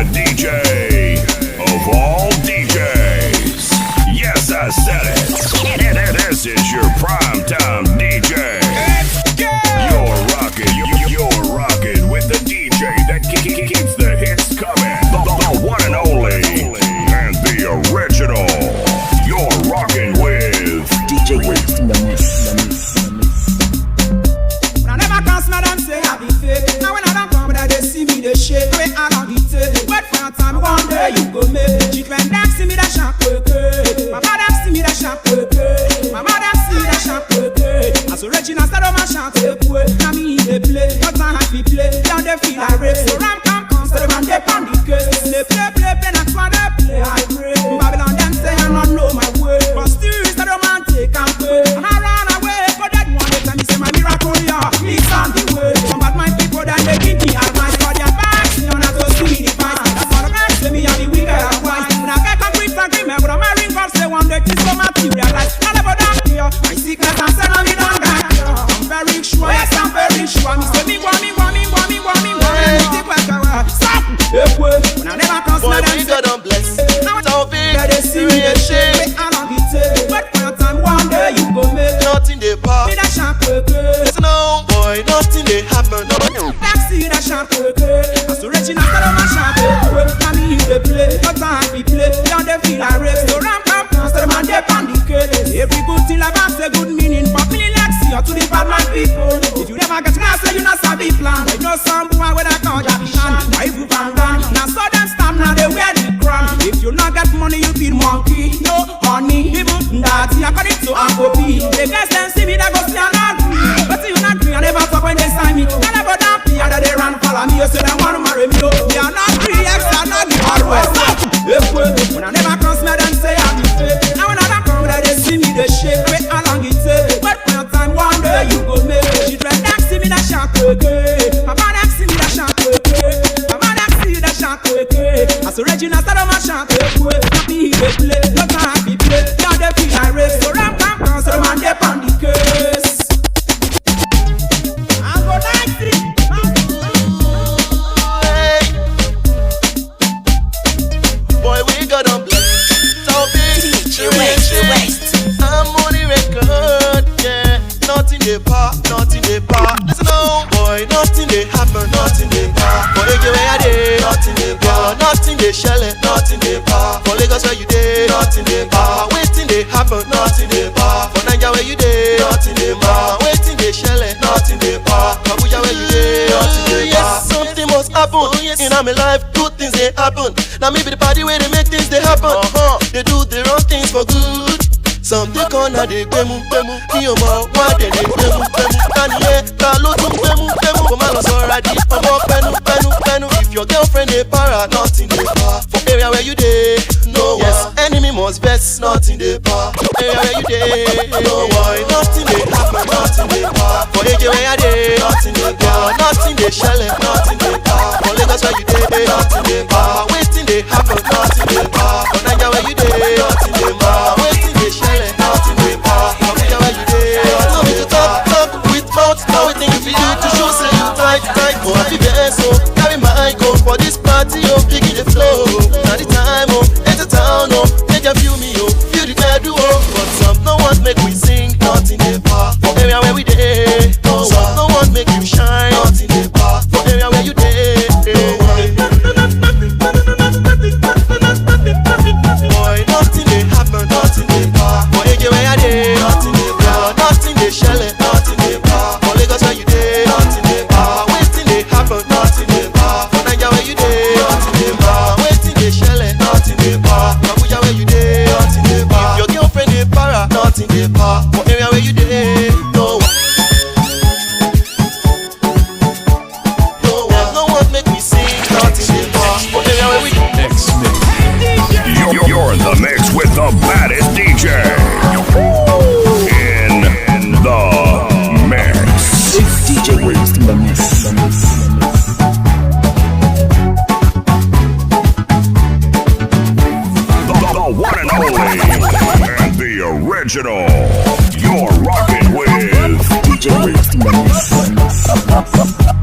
the DJ of all DJs. Yes, I said it. This is your primetime DJ. You're rocking with the DJ that keeps the hits coming. The one and only and the original. You're rocking with Djwest in the mix. When I never cross my damn say I be fake. Now when I don't come, they see me the shake. Wait, I don't get it. Wait for your time, one day you go make. She when them see me that sharp my mother see me that sharp my mother see me that sharp as original STEREOMAN chant away. Now me they play, not time happy play. Down they feel I rape, so ram come, STEREOMAN they pound the case. They play, next one they play. I pray, Babylon them say I don't know my way, but still STEREOMAN take and pay. And I run away, but that one they tell me say my miracle, yeah, please on the way. Some bad mind people that they give me advice for their backs, you know not to see the price. That's all the rest say me and the wicked and wise. And I get complete agreement, but I'm a ring God say one day this so materialize. I never done here, my sickness and say no me don't die. I'm very sure, yes I'm very sure. Me say me want. Take back our stop. When I never cross my boy, we God don't bless. Now so big, they see me the shame. Wait, I don't get it. Wait for your time, one day you go make. Nothing they pop. Me that sharp no boy, nothing they happen. No. Taxi that sharp as original STEREOMAN sharp now me they play, not time we play. Down they feel I race, so ram come, STEREOMAN they panicate. Every good thing like has a good meaning, but meaning like see or to the bad man people. If you never get class, say you not sabi plan. I know some boy with a count of shan. Why you van down? Now so them stand now they wear the crown. If you not get money, you feel monkey. No honey, even that according to Afrobeat. The guys them see me that go see and agree, but you not agree. I never talk when they sign me. I never done pay that they run follow me. You say they want to marry me. Me are not free, X are not the always. When I never cross me, them say I'm the fake. Now when I don't come, they see me the shake. Wait how long it take. Wait for your time, one day you go make. She try to see me that sharp my mother see me that sharp my mother see that sharp as original STEREOMAN chant happy they play, not happy play. Now they feel I race, so ram come, STEREOMAN they pound the case. I go 93. Boy, we God don't bless. So big, Djwest. I'm on the record, yeah. Nothing they pop. Listen on, boy, nothing they happen, nothing they pop. For Ege where you dey, nothing they pop. Nothing they shell it, nothing they pop. For Lagos where you dey, nothing they pop. Waiting they happen, nothing they pop. For Naija where you dey, nothing they pop. Waiting they shell it, nothing they pop. For Abuja where you dey, nothing they pop. Yes, something must happen. In my life, good things they happen. Now maybe the party where they make things they happen. They do the wrong things for good. Some they corner they gbemu. Iyo mo wa de they gbemu. Tani ye ta lo tun gbemu. Ko ma lo so radi omo penu. If your girlfriend dey para, nothing dey pa. For area where you dey, no yes. Enemy must vex, nothing dey pa. Area where you dey, no boy, nothing dey happen, nothing dey pa. For Ege where you dey, nothing dey pa. Nothing dey shell, nothing dey pa. For Lagos where you dey, nothing dey pa. Waiting dey happen, nothing dey pa. For Naija where you dey, nothing dey pa. Waiting dey shell, nothing dey pa. For Abuja where you dey, no need to talk with mouth. Now we think you do to show say you tight. Oh, happy birthday, so carry my go for this party, oh, picking the flow. Now the time, oh, enter town, oh, make you feel me, oh, feel the do, oh. But some no one make we sing, nothing they pa. For area where we dey, no some no one make you shine, nothing they pa. For area where you dey, boy, nothing they happen, nothing they pa. For area where you dey, nothing they pa. Nothing they shell it, nothing they pa. For Lagos where you dey, nothing they pa. Waiting they happen, nothing they pa. For Naija where you dey, nothing they pa. Waiting they shell it, nothing they pa. For Abuja where you dey, nothing they pa. Your girlfriend they para, nothing they pa. For area where you dey, no one make me sing, nothing they pa. For area where we You're in the mix with the baddest DJ in the mix. It's Djwest in the mix. The one and only and the original. You're rocking with Djwest in the mix.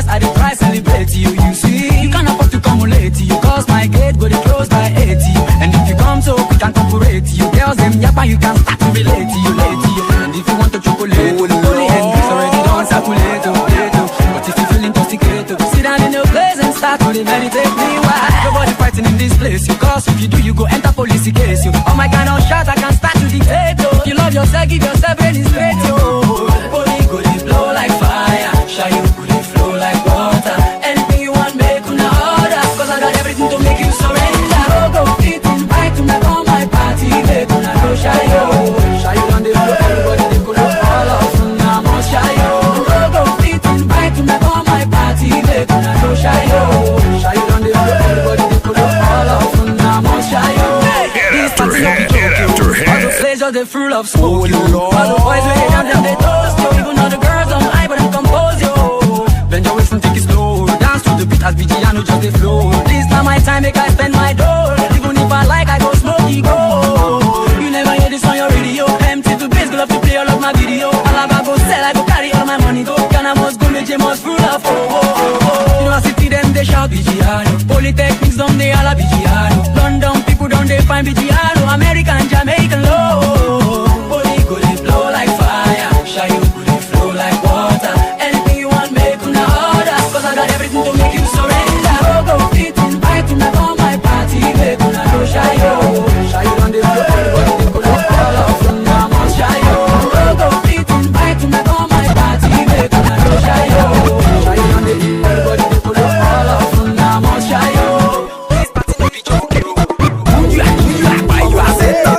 success I dey try celebrate you. You see, you can't afford to come late. You cause my gate go dey close by 80. And if you come so quick and corporate, you girls them yappa you can start to relate to you late. And if you want to chocolate, only Hendrix already don't circulate. But if you feel intoxicated, sit down in your place and start to meditate me. Why? Nobody fighting in this place. You cause if you do, you go enter police case. You all my kind of shot, I can start to dictate. If you love yourself, give yourself any straight. Body go dey blow like fire, shy you go dey flow like water. Anything you want, make una order. Cause I got everything to make you surrender. Go fit invite to make on my party, make una go shy yo. Shy you on the floor, everybody they go all off. Now must shy yo. Go fit invite to make on my party, make una go shy yo. Shy you on the floor, everybody they go all off. Now must shy yo. Head after head. All the flavors they full of smoke. All the boys way down they toast yo. Even all the girls don't high but them compose yo. Bend your waist and take it slow. Dance to the beat as BGano just they flow. This now my time make I spend my dough. Even if I like I go smoky go. You never hear this on your radio. Empty to bass, go love to play all of my video. All I go sell, I go carry all my money go. Ghana must go, J must full of University them they shout BGano. Polytechnics them they all a BGano. London people don't they find BGano. American, Jamaican low. Body go they blow like fire. Shy you go they flow like water. Anything you want make una order. Cause I got everything to make you surrender. Go fit invite to make on my party. Make una go shy yo. Shy you on the floor, everybody they go all off. Now must shy yo. Go fit invite to make on my party. Make una go shy yo. Shy you on the floor, everybody they go all off. Now must shy yo. This party no be joke yo. You are by yourself.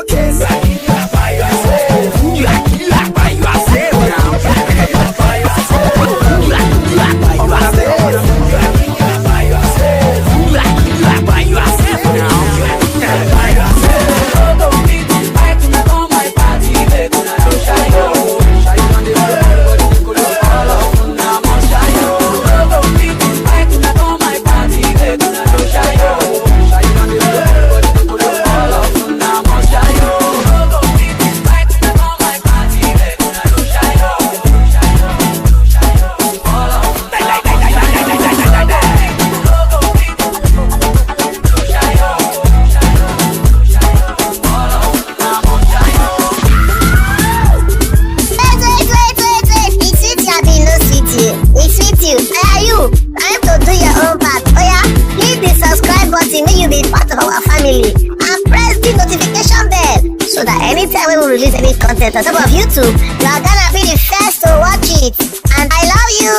Release any content on top of YouTube, you are gonna be the first to watch it. And I love you.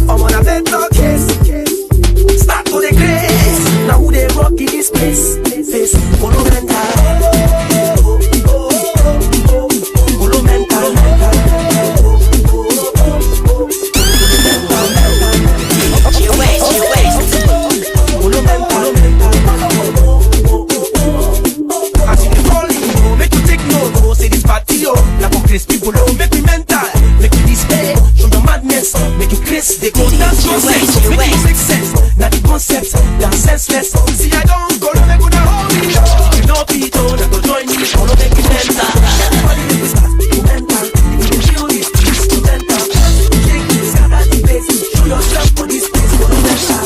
I'm on a better case. Start to the grace. Now who they rock in this place? Face monumental. People don't make me mental, make me display, show your madness, make you crazy. They go dance your sense, make you make sense. Now the concepts, they are senseless. See I don't go to make good hold me. You know people that go join me, follow make me mental. Everybody make me start to mental. You kill this instrumental. Shake this, scatter the bass. Show yourself for this place, follow mental.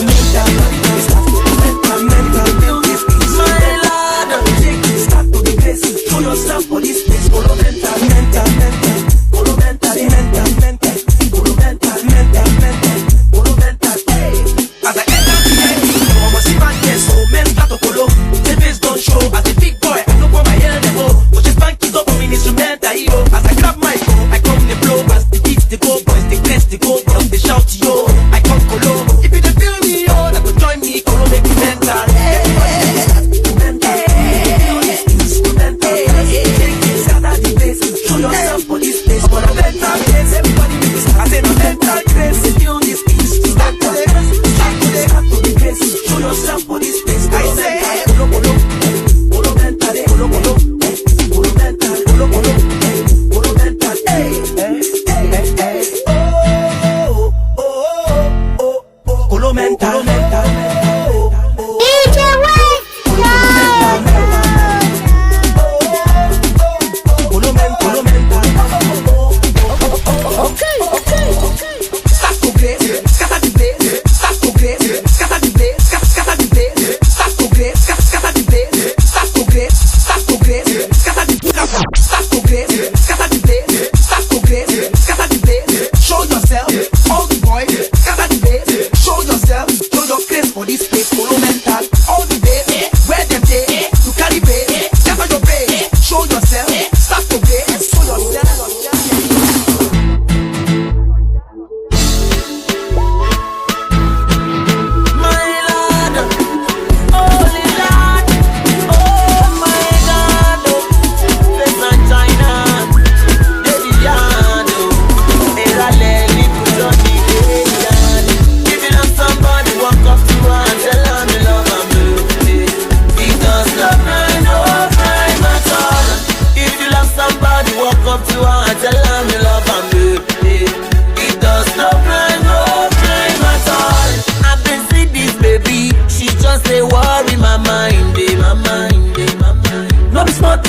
Mental, feel this piece. My lord, shake this, start to the bass. Show yourself for this place, follow mental. As I enter the end, I'm a see my guess, so mental to follow. The face don't show as a big boy, I know what my hell they go. But just bank it up.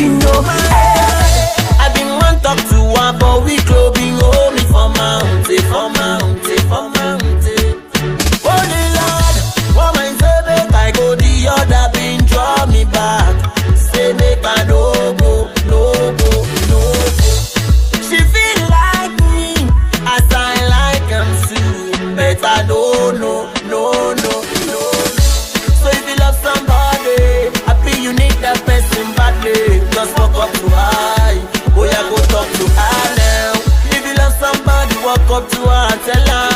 nothing, no. I been one talk to one, but we clubbing hold me for mountain, for mountain, for mountain. Holy Lord, what my say I go the other been draw me back. Say make I no go, no go, no go. She feel like me, as I like him too. But I don't know, no, no, no. So if you love somebody, I feel you need that person badly. Just walk up to her, oh yeah, go talk to her now. If you love somebody, walk up to her and tell her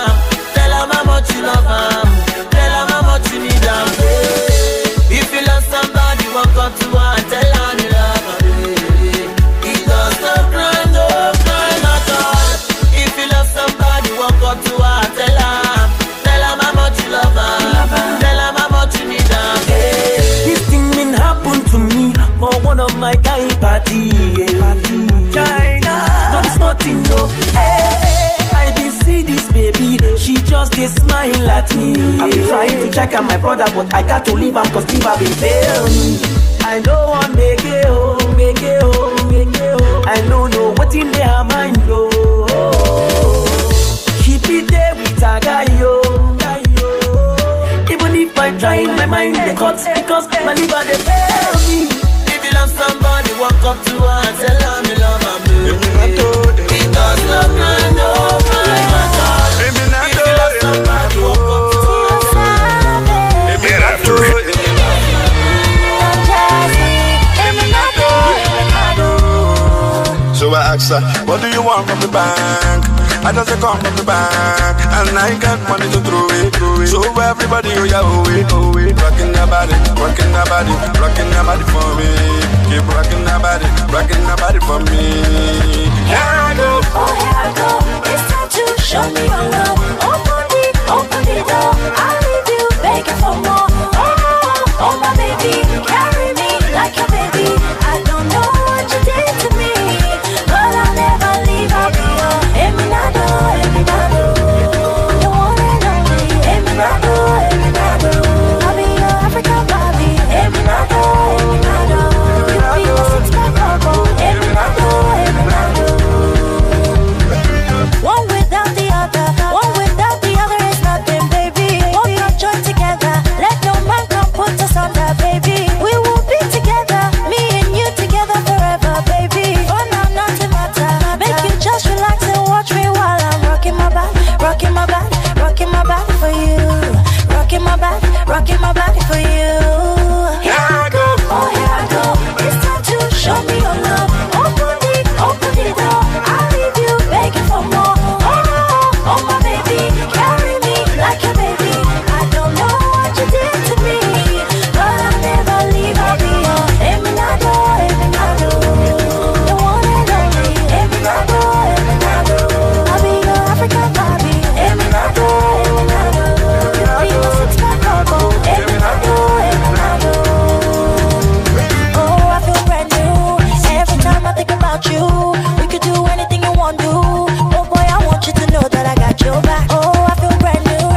how much you love him. Tell her how much you need him. If you love somebody, walk up to her and tell her you love her. It does not cry, no crime at all. If you love somebody, walk up to her and tell her how much you love her. Tell her how much you need her. This thing been happen to me for one of my guy party. China, no, it's nothing, no. I did see this baby, she just did smile at me. I've been trying to check on my brother, but I got to leave him cause people have been fail me. I don't want make it home, make it home, make it home. I don't know what in their mind, yo. She be there with a guy, yo. Even if I try in my mind, they cut because my liver they fail me. If you love somebody, walk up to her and tell her me love her. It does not cry, no crime at all. If you love somebody, walk up to her and tell her. Get after it. So I asked her, what do you want from the bank? I just say come from the bank, and I got money to throw it. So everybody, oh yeah, oh it. Rocking your body, rocking your body, rocking your body for me. Keep rocking your body for me. Here I go, oh here I go. It's time to show me your love. Open the door. I'll leave you begging for more. Oh my baby, carry me like your baby. I don't know what you did to me, but I'll never leave. I'll be your Eminado. The one and only Eminado. I'll be your African Bobby. Eminado. You be my six-pack bubble. Eminado. One without the other, one without the other is nothing, baby. Hold your joint together, let no man come put us under, baby. We will be together, me and you together forever, baby. For now, nothing matter. Make you just relax and watch me while I'm rocking my body, rocking my body, rocking my body for you. Rocking my body for you. here I go. Oh, here I go. It's time to show me your love. Open the door. I'll leave you begging for more. Oh, my baby, carry me like your baby. I don't know what you did to me, but I'll never leave. I'll be your Eminado. The one and only Eminado. I'll be your African Bobby. Eminado. You be my six-pack bubble. Eminado. Oh, I feel brand new every time I think about you. We could do anything you want to. Oh boy, I want you to know that I got your back. Oh, I feel brand new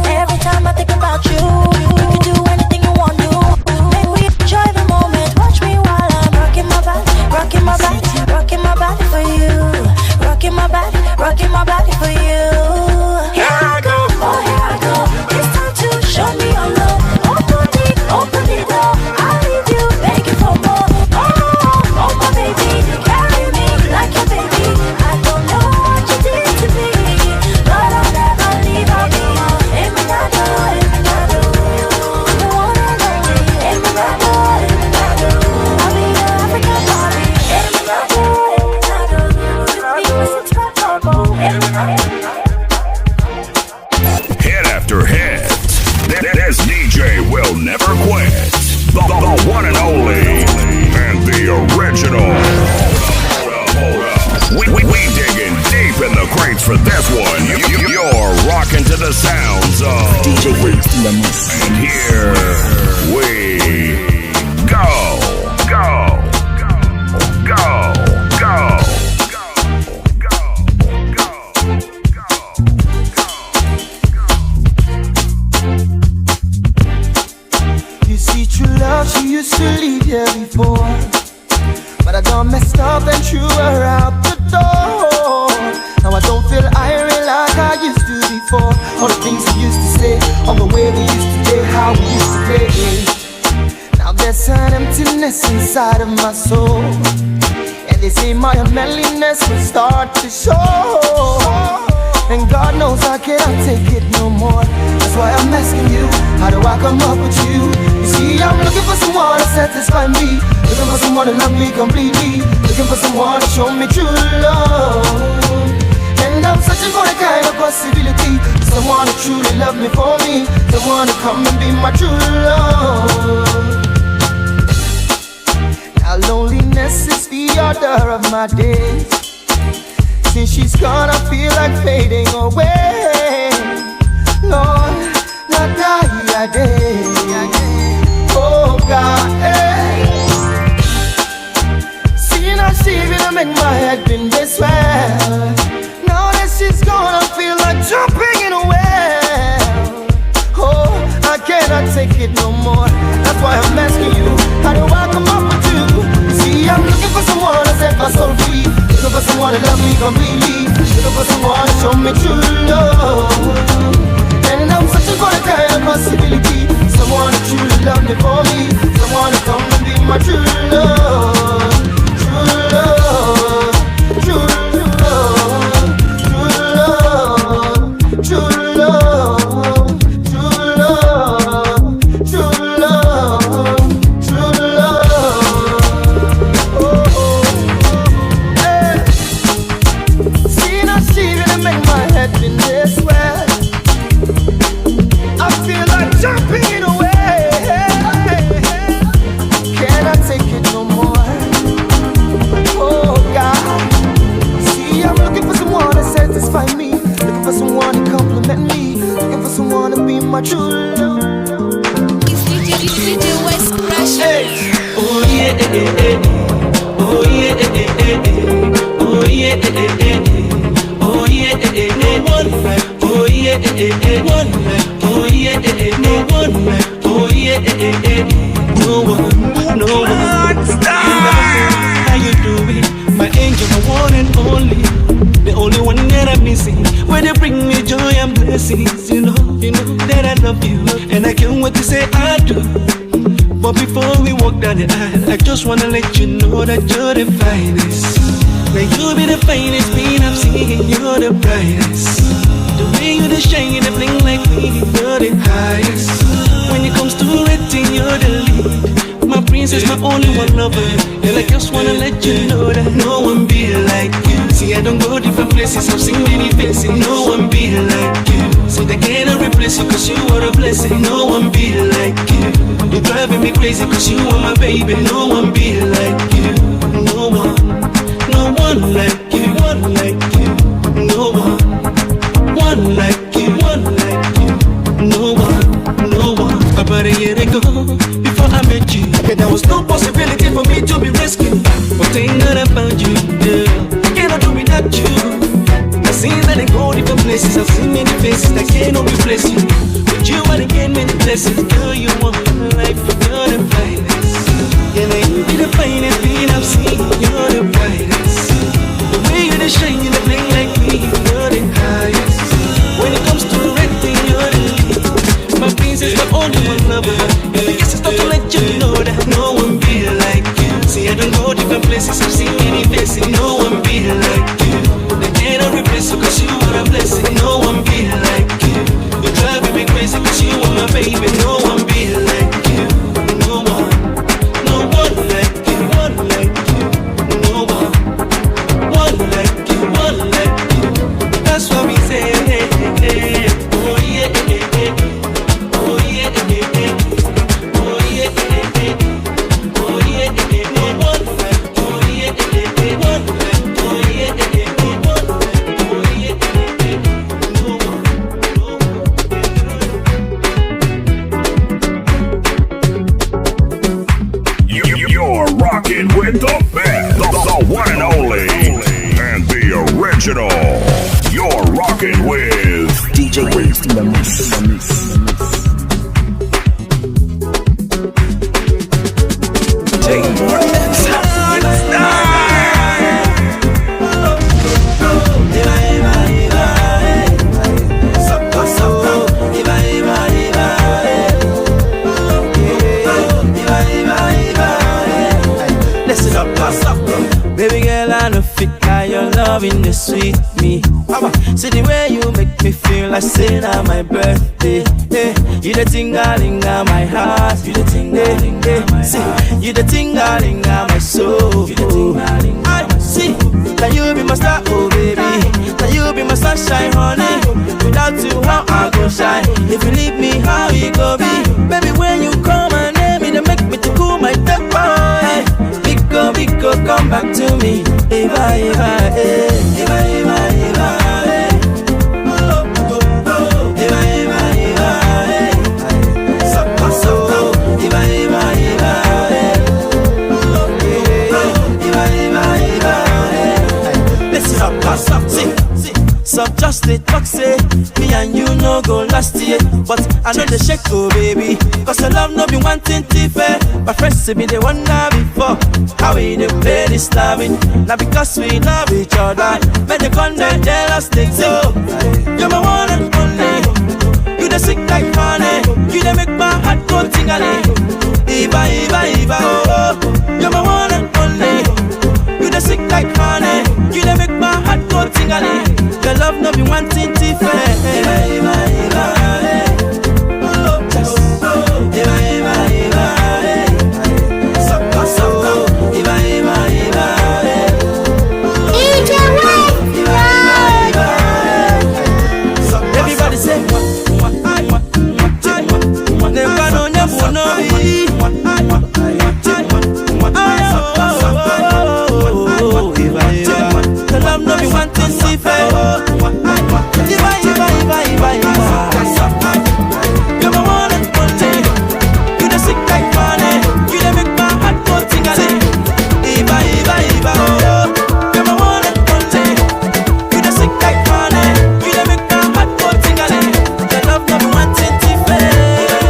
every time I think about you. We could do anything you want to. Make we enjoy the moment. Watch me while I'm rocking my body, rocking my body, rocking my body for you. Rocking my body for you. Here I go. Oh, here I go. It's time to show me your love. Open the door. I'll leave you begging for more. Oh, my baby, carry me like your baby. I don't know what you did to me, but I'll never leave. I'll be your Eminado. The one and only Eminado. I'll be your African Bobby. Eminado. You be my six-pack bubble. Hit after hit. This DJ will never quit. The one and only and the original. Hold up. We digging deep in the crates for this one. You're rocking to the sounds of Djwest in the mix. And here we go. You see, true love, she used to leave here before, but I done messed up and threw her out the door. Now I don't feel irate like I used to before. All the things we used to say, all the way we used to play, how we used to play. Now there's an emptiness inside of my soul, and they say my unmanliness will start to show. And God knows I cannot take it no more. That's why I'm asking you, how do I come up with you? You see, I'm looking for someone to satisfy me, looking for someone to love me completely, looking for someone to show me true love. And I'm searching for the kind of possibility, someone to truly love me for me, someone to come and be my true love. Now loneliness is the order of my days. Since she's gone, I feel like fading away. Lord, not die a day. Oh God, hey. See now she gonna make my head been this way. Now that she's gone, I feel like jumping in a well. Oh, I cannot take it no more. That's why I'm asking you, how do I come up with you? You see, I'm looking for someone to set my soul free, looking for someone to love me completely, looking for someone to show me true love. And I'm searching for the kind of possibility, someone to truly love me for me, someone to come and be my true love. True love, true love, true love, true love, true love, true love, true love. Oh, hey. See now she gonna make my head in this way. I feel like jumping in a way. Can I take it no more? Oh God. See, I'm looking for someone to satisfy me, looking for someone to compliment me, looking for someone to be my true love. It's DJ Djwest Pressure. Hey. Oh yeah, eh, eh, eh. Oh yeah, eh, eh, eh. Oh yeah, eh, eh, eh. Oh yeah, eh, eh, eh. No one like. Oh yeah, eh, eh, eh. One like. Oh yeah, eh, eh, no one like. Oh yeah, eh, eh, eh. No one, no one. How you doing? My angel, my one and only, the only one that I'm missing. When they bring me joy and blessings, you know that I love you, and I can't wait to say I do. But before we walk down the aisle, I just wanna let you know that you're the finest. May you be the finest being I've seen, you're the brightest. The way you the shine, the bling like me, you're the highest. When it comes to rating, you're the lead. My princess, my only one lover. And I just wanna let you know that no one be like you. See, I don't go different places, I've seen many faces. No one be like you. So they cannot replace you, cause you are a blessing. No one be like you. You're driving me crazy, cause you are my baby. No one be like you. No one like you. One like you. No one. One like you, one like you. No one. About a year ago, before I met you, yeah, there was no possibility for me to be rescued. But thank God I found you, girl. I cannot do without you. I've seen that I go different places, I've seen many faces that cannot replace you. With you I gain many blessings, girl. You want my life, you're the finest. Yeah, now you be the finest being I've seen. You're the brightest. The way you the shine, you the bling like me. You're the highest. When it comes to renting, you're the lead. My princess, my only one lover. And I guess it's not to let you know that no one be like you. See, I don't go different places, I've seen many faces. No one be like you. They cannot replace you, cause you are a blessing. No one be like you. You're driving me crazy, cause you are my baby. No one be like you. No one like you. One like you. loving the sweet me. See the way you make me feel, I say now my birthday. You the tingling on my heart. You the tingling on my heart. You the tingling on my soul. You the tingling on my soul. Now you be my star, oh baby. Now you be my sunshine, honey. Without you, how I go shine? If you leave me, how you go be? Baby, when you call my name, it make me to cool my temper. Biko, come back to me. Eva, Eva, Eva, Eva, Eva. So just the talk say me and you no go last year, but I know the shake oh baby, cause the love no be wanting to fair. My friends say me they wonder before how we dey play this loving. Now because we love each other, but they come down jealous things. So you're my one and only. You the sick like honey, you the make my heart go tingling. Eva, Eva, Eva, oh, you're my one and only. You the sick like honey, you the make my heart go tingling. Your love no be wanting to fair. Eva, Eva, Eva, oh, just Eva, Eva, Eva, so Eva, Eva, Eva, everybody say never know, never know. The love no be wanting to fair. You're my one and only. You the sick like money. You the make my heart go tingling. Eva, Eva, Eva, oh. You're my one and only. You the sick like money. You the make my heart go tingling. Your love no be wanting to fail.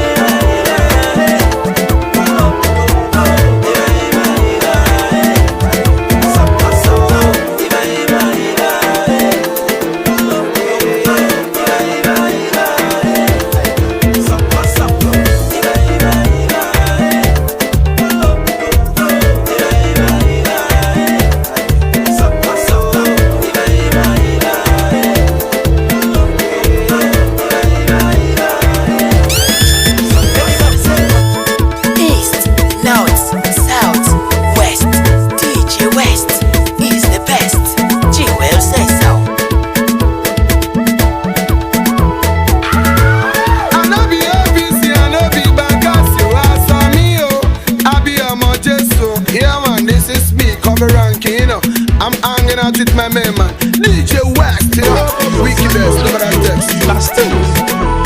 I'm hanging out with my main man, Djwest, you know, wickedest, look at that text. Last thing,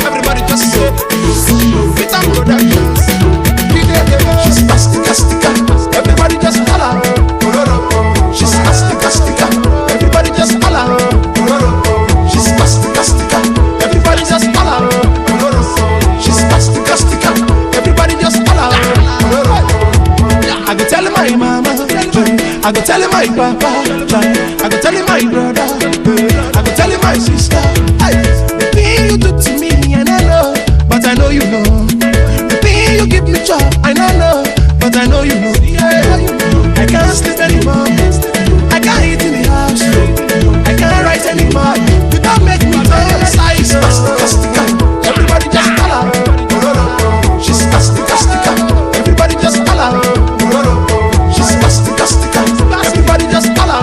everybody just say, fit and productions. She's mastica, everybody just holla. She's mastica, everybody just holla. She's mastica, everybody just holla. She's mastica, everybody just holla. I go tell my mama, I go tell my papa, I go tell my brother, I go tell my sister. The thing you do to me, and I know, but I know you know. The thing you give me joy, I know, but I know you know. I can't sleep anymore, I can't eat in the house, I can't write anymore. You don't make me turn size. Everybody just holla. She's mastica, everybody just holla. She's mastica, everybody just holla.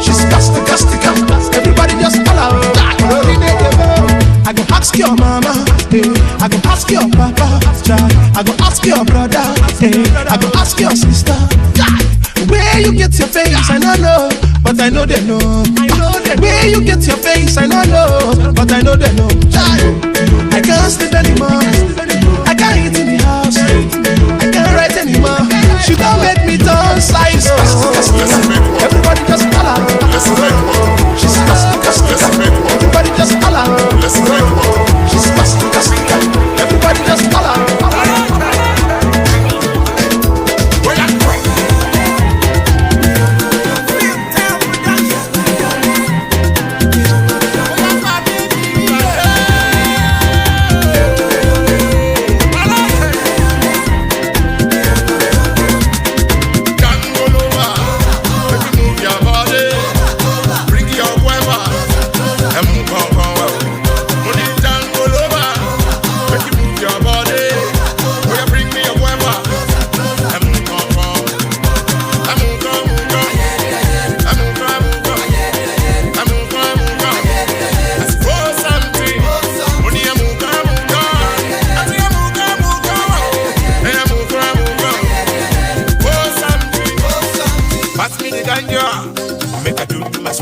She's mastica, everybody just holla. I go ask your mama, I go ask your papa, I go ask your brother, I go ask your sister. Where you get your face, I don't know, but I know they know. Where you get your face, I don't know, but I know they know. I can't sleep anymore, I can't eat in the house, I can't write anymore. She don't make me turn size. Everybody just holla. She's mastica, everybody just holla. She's mastica, everybody just holla.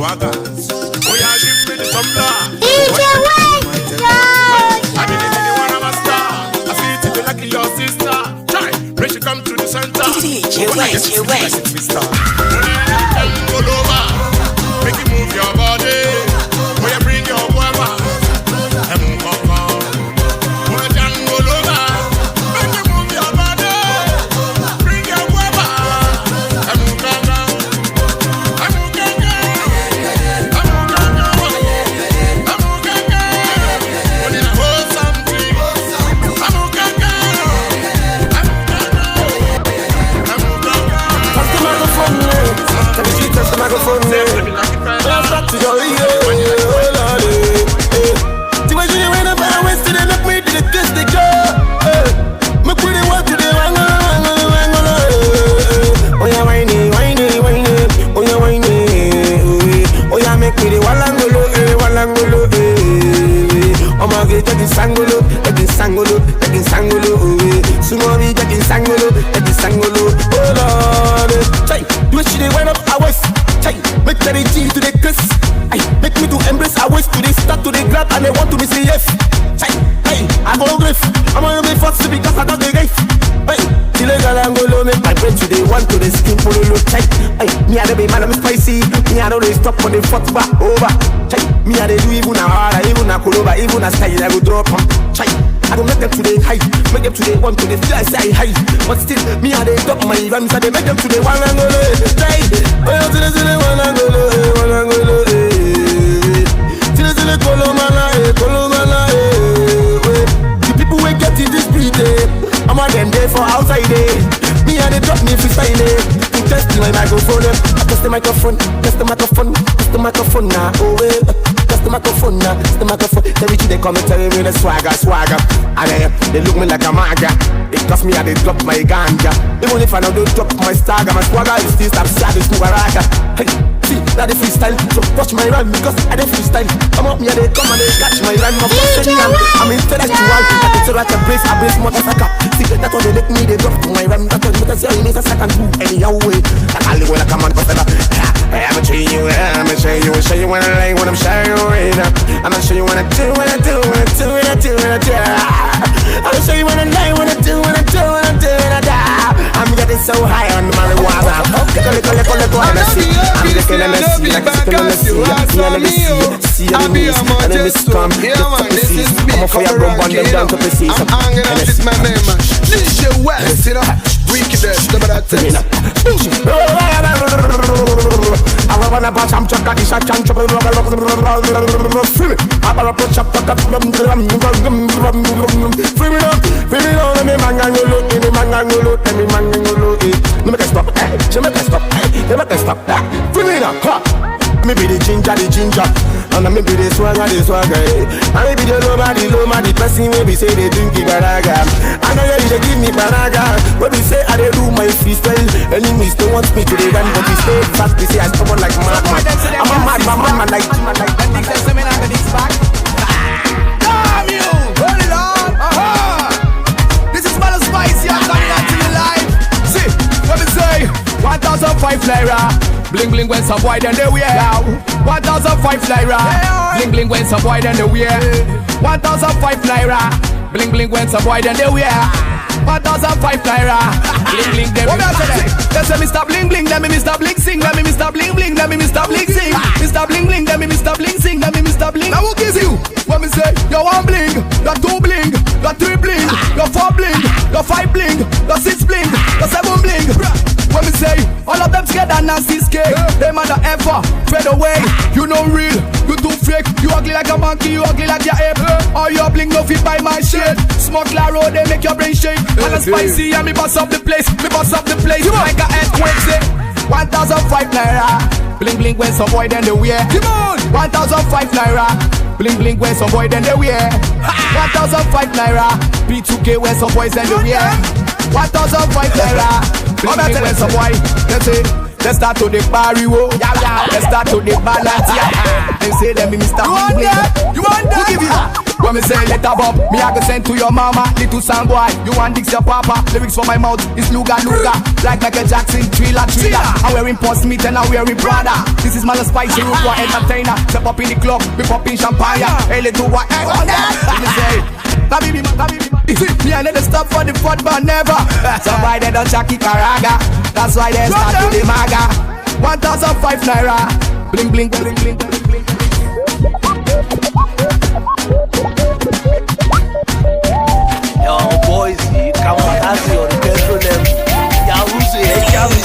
swaggers. Oh yeah, give me the tumbler. Djwest, I didn't anyone of a star. I see it if you like your sister. Try, when she come to the center. Djwest. Go over, make you move your body. When you bring your guava, and they want to be say yes. Hey, I go grief. I'm gonna be first because I got the gift. Hey, till I got Angolo, make my brain today want to the skin for the look. Hey, me I be man, I'm spicy. Me I don't stop on the foot back over. Me I do even a hard, even a Koloba, even a style I go drop on. I don't make them today high, make them today want to the feel I say high. But still, me I they drop my rhymes, I they make them today one Angolo. Hey, oh to the one Angolo, one Angolo. Kolomana, the people will get in this beat, I'm on them there for outside, me and they drop me freestyle, to test my microphone, test the microphone, test the microphone, test the microphone now, test the microphone now, test the microphone, they come and tell me the swagger, and they look me like a maga, it cost me and they drop my ganja, even if I don't drop my stagger, my swagger is still stop sad, it's Mugaraka, hey. See, that the freestyle, so watch my rhyme because I don't freestyle. Come up me and they come and they catch my rhyme. I'm intellectual, I can tell that I brace motherfucker. See, that's what they make me, they drop my rhyme. That's what they say, you need a second do anyhow way. Like I live when I come on, cause I'm show you when I lay, when I'm showing you right now. I'm gonna show you when I do, when I do. I'll show you when I lay, when I do. I'm getting so high on marijuana. I'm hanging out with my man, Djwest, you know, wickedest, the better text. I wanna batch, I'm chucking this, I'm chucking maybe the ginger, and maybe the swagger, and maybe the low, the person maybe say they drink it baraga. I know they give me baraga, but we say I do my freestyle. Enemies don't want me to the run, but we stay fast. They say I stubborn like mad. I'm a madman like. Damn you! Hold it on! This is Mother Spicy, I'm coming out to the live. See, let me say 1,005 Naira. Bling bling when some boy then they wear 1,005 Naira. Bling bling when some boy then they wear 1,005 Naira. Bling bling when some boy then they wear 1,005 Naira. Bling bling them. What me say? They say Mr. Bling bling, let me Mr. Bling sing, let me Mr. Bling bling, let me Mr. Bling sing, Mr. Bling bling, let me Mr. Bling sing, let me Mr. Bling. Now who gives you? What me say? You one bling, you two bling, you three bling, you four bling, you five bling, you six bling, you seven bling. What me say? All of them together nasty scale. They mother ever fade away. You know real, you too fake. You ugly like a monkey, you ugly like your ape. All your bling no fit by my shade. Smoke Laro, they make your brain shake. And spicy and me bust up the place. Like a earthquake say 1,005 Naira. Bling bling when some boy then they wear 1,005 Naira. Bling bling when some boy then they wear 1,005 Naira. P2K when some boys then they wear 1,005 Naira. Bling bling when some boy let's say let's start to the barrio. Let's start to the balance. They say them be Mr. Bling bling. You want that? Who give you? When me say let her bop, me I go send to your mama. Little sound boy, you want dix your papa. Lyrics for my mouth is luga luga. Like Michael Jackson, thriller thriller. I'm wearing post meat and I'm wearing Prada. This is my spicy root for entertainer. Step up in the club, be popping champagne. Hey little what? Hey what that? Let me say, me I never stop for the football never. Somebody they don't Jackie Caraga. That's why they start to the maga. 1,005 Naira. Bling bling bling bling bling bling. Yo, boys, come on, that's your petrol them. Yahoo, say, Yahoo.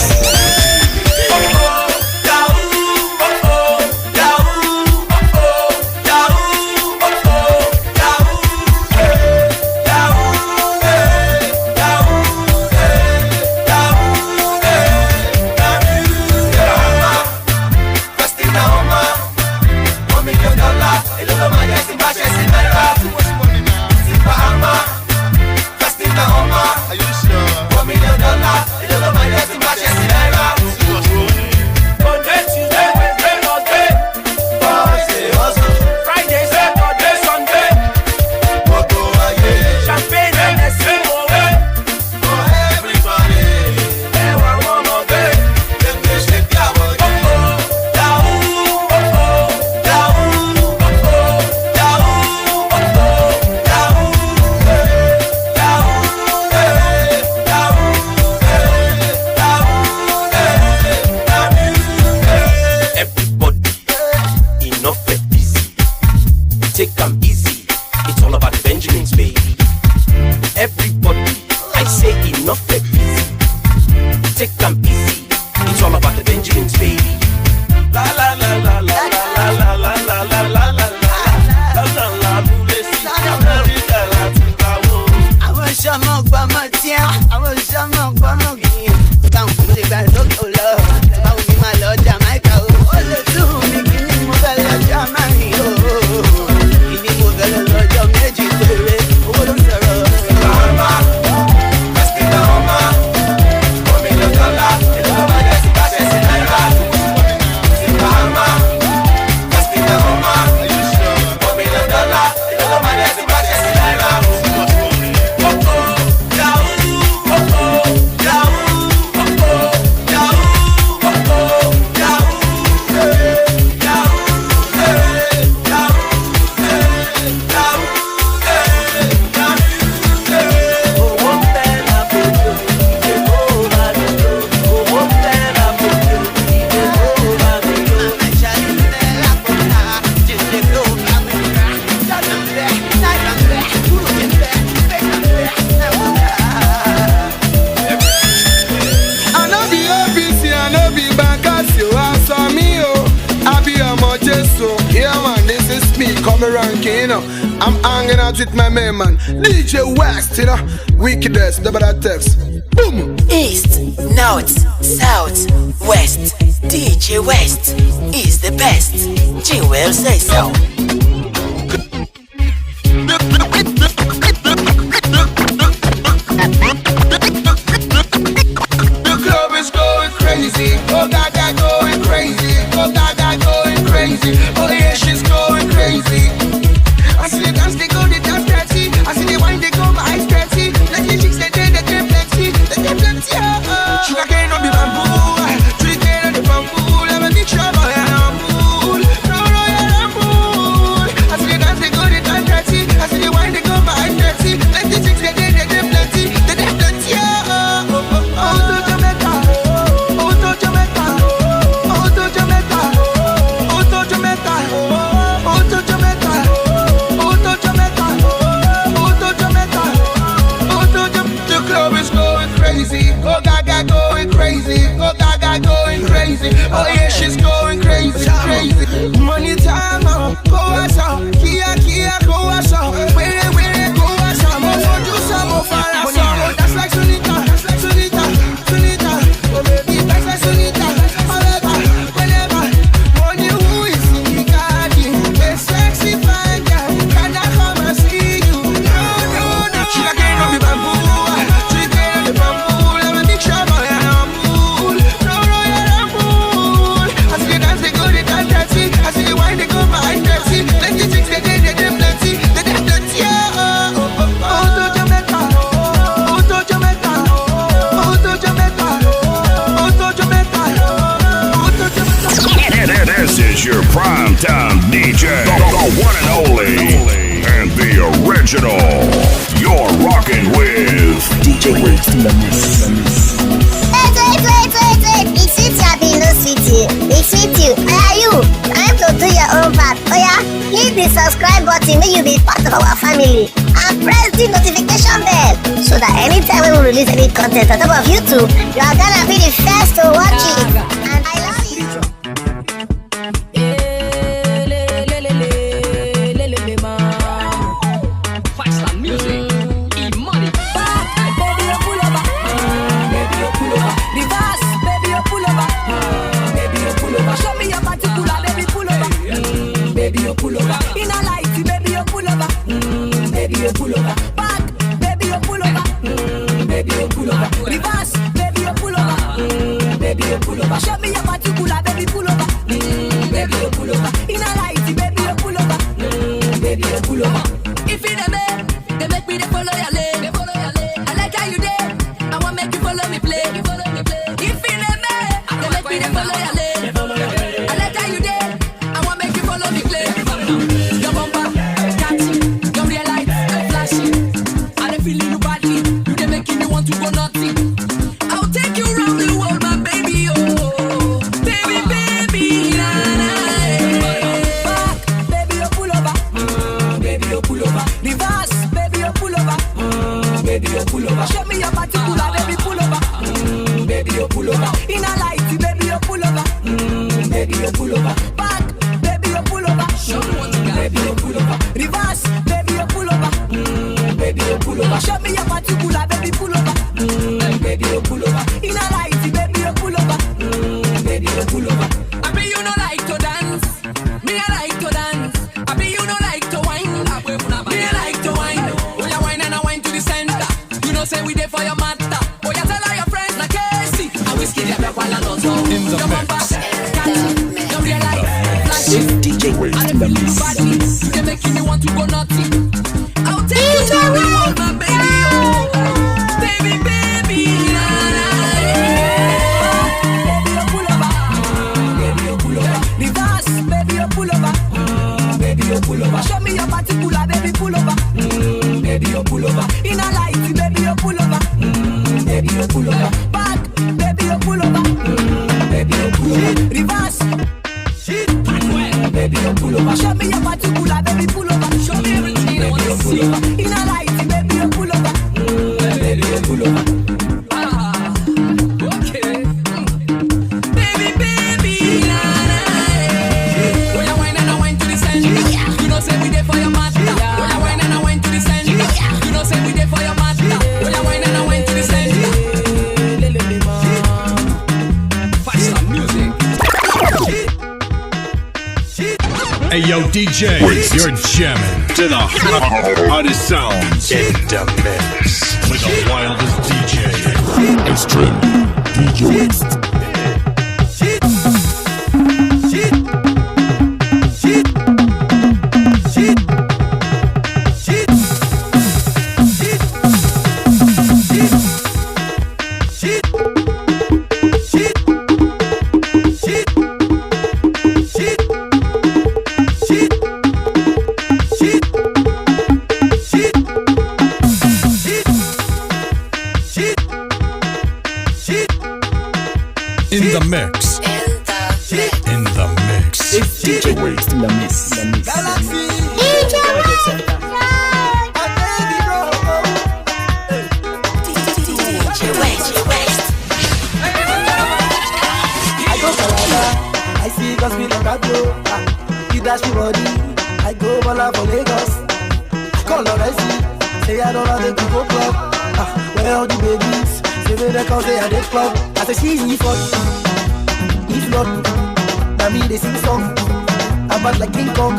I'm hanging out with my main man, Djwest, you know, wickedest, double that text. Boom! East, North, South, West. Djwest is the best. Jewel say so. The club is going crazy. Oh Gaga going crazy. Oh Gaga going crazy. Oh yeah, she's going crazy. I see the dance, they go, they dance dirty. I see the wine, they go, my eyes dirty. Let the chicks, they plenty, they plenty, oh. Sugar cane on the bamboo, sugar cane on the bamboo. Let me mix your boy and I'm cool. No, yeah, I'm cool. I see the dance, they go, they dance dirty. I see the wine, they go, my eyes dirty. Let the chicks, they plenty, oh. Oh, to Jamaica, oh, to Jamaica, oh, to Jamaica, oh, to Jamaica, oh, to Jamaica. The club is going crazy. Oh Gaga going crazy. Oh Gaga going crazy. Oh yeah, she's going crazy, crazy. Money time, go asa, Kia, go asa. Where, go asa. More do some more far. That's like Sunita. Oh baby, that's like Sunita. Whenever. Money who is in the garden, a sexy fine girl. Can I come and see you? No. She like ain't no be bamboo. I see the dance, they go, they dance dirty. I see the wine, they go, my eyes dirty. subscribe button make you be part of our family and press the notification bell so that anytime we will release any content on top of YouTube, you are gonna be the first to watch it. And I love you. Pull over. In a light, baby, you pull over. Baby, you pull over. Back, baby, you pull over. Baby, you pull over. Reverse, baby, you pull over. Baby, you pull over. Show me your particular, baby, pull over. Baby, you pull over. In a light, baby, you pull over. Baby, you pull over. If in a man, they make me they follow your lane. I like how you did. I want make you follow me play. If in a man, they make me they follow your lane. I like how you did. I want make you follow me play. Your bumper, catchy, your real light, flashy. I don't feel you badly. You they making me want to go naughty. I'll take you around the world, my baby, oh, baby, baby, nah, nah. Back, baby, you pull over, baby, you pull over. Reverse, baby, you pull over, baby, you pull over. Show me your particular, baby, pull over, baby, you pull over. In a light, baby, you pull over, baby, you pull over. Back, baby, you pull over, show me what you got, baby, you pull over. Reverse, baby, you pull over, baby, you pull over. Show me your particular, baby, pull over, baby, you pull over. In a light, baby, you pull over, baby, you pull over. I mean, you know like to dance, me I like to dance. I mean, you know like to wine, me I like to wine. Oh, you wine and I wine to the center. You know, say we there for your matter. Oh, you tell all your friends like Casey. I whiskey them back while I know so. Your bumper, catchy, your real life, flashy. Djwest I in the don't feel you mix. badly. You can make me want to go naughty. I'll take you to the world, my baby, oh, baby, baby, nah, nah. Baby, you pull over, baby, you pull over. Reverse, baby, you pull over, baby, you pull over. Show me your particular, baby, pull over, baby, you pull over. In a light, baby, you pull over, baby, you pull over. Back, baby, you pull over, baby, you pull over. Reverse, baby, you pull over. Show me your particular, baby, pull over. Show me everything I want to see. In a light, baby, you pull over, baby, you pull over. Ah, okay. Baby, baby, nah, nah. Oh, you wine and I wine to the center. You know, say we there for your matter. Oh, you wine and I wine to the center. You know, say we there for your matter. Oh, you wine and I wine to the center. Faster music. Hey yo, DJ, you're jamming to the hottest sounds in the mix with the wildest DJ. Extreme Djwest. In the mix. In the mix. It's Djwest in the mix. I go Calabar, I see God's will like I go. You dash me body, I go balla for Lagos. I call her I see, say I don't want to go club. Where all the babies, say me they call say I did club. I say she's me for if not, now me they sing song. I'm bad like King Kong.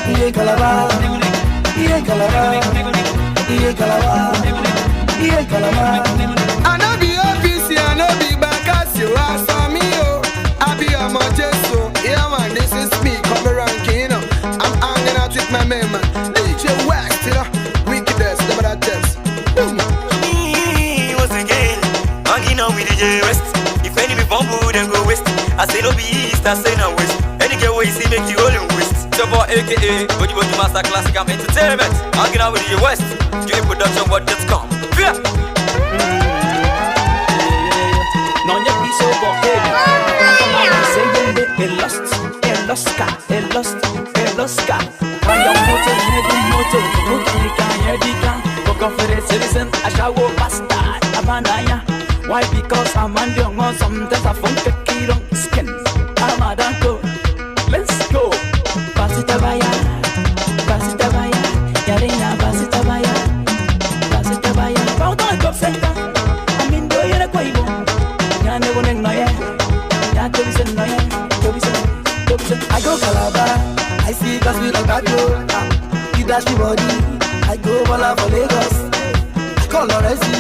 He ain't Calabar, he ain't Calabar, he ain't Calabar, he ain't Calabar. I know the office, I know the bankers, you ask for me, oh. I be a Manchester, yeah man, this is me, cover ranking, I'm hanging out with my man, Djwest, you know, wickedest, never that test. Me once again, hanging out with the Djwest. If any be bumble, then go west. I say no be east, I say no west. Any get where you see, make you all in west. Boy, aka Body Master Classic and Entertainment. Hanging out with the West. Doing production, what.com. Yeah. Non y'a plus au bordel. C'est Yende et Lost, et Losca, et Lost, et Losca. I shall go bastard, Abanaya. Why? Because I'm on the young, sometimes I funk the kid on skin. I'm a danko. Let's go. Basitabaya, Basitabaya, Yarina, Basitabaya, Basitabaya. Found on top center. I'm in the air, Quavo. Yana going no yeah. Yatobison, no yeah. Tobison. I go Calabar. I see cause we like that, yo. You dash me body. I go Bala for Lagos. I call her Resi.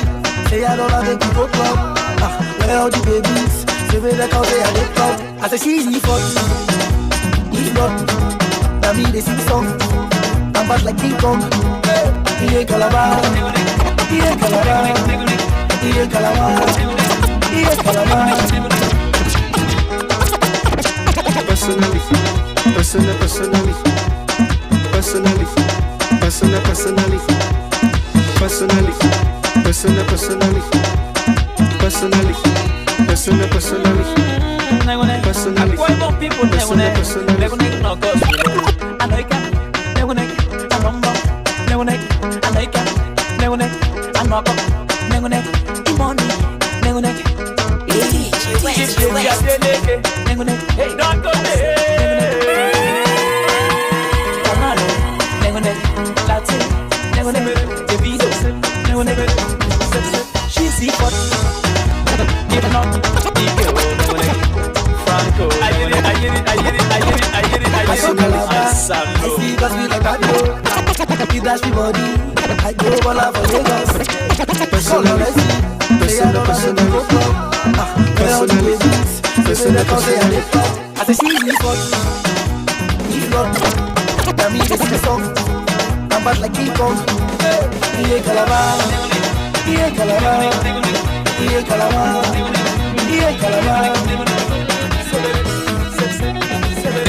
Say I don't have a people club. Where all the babies? Say me like how they are the club. I say she's for you. He's not. Now me they sing song. I'm bad like King Kong. He ain't Calabar. He ain't Calabar. He ain't Calabar. He ain't Calabar. Personally, personally, personally, personally, personally, personally, personally, personally, personally, personally, personally, personally, personally, Hey, don't go there. She's hot. Give up. Franco. I see cause we like that, yo. You dash me body. I go Bala for Lagos. Call her Resi. Say I don't have to go club. Where all the babies? Say they call they are the club. I say she's hot. He's not. Now me this is the song. I'm bad like King Kong. He ain't Calabar. He ain't Calabar. He ain't Calabar. He ain't Calabar.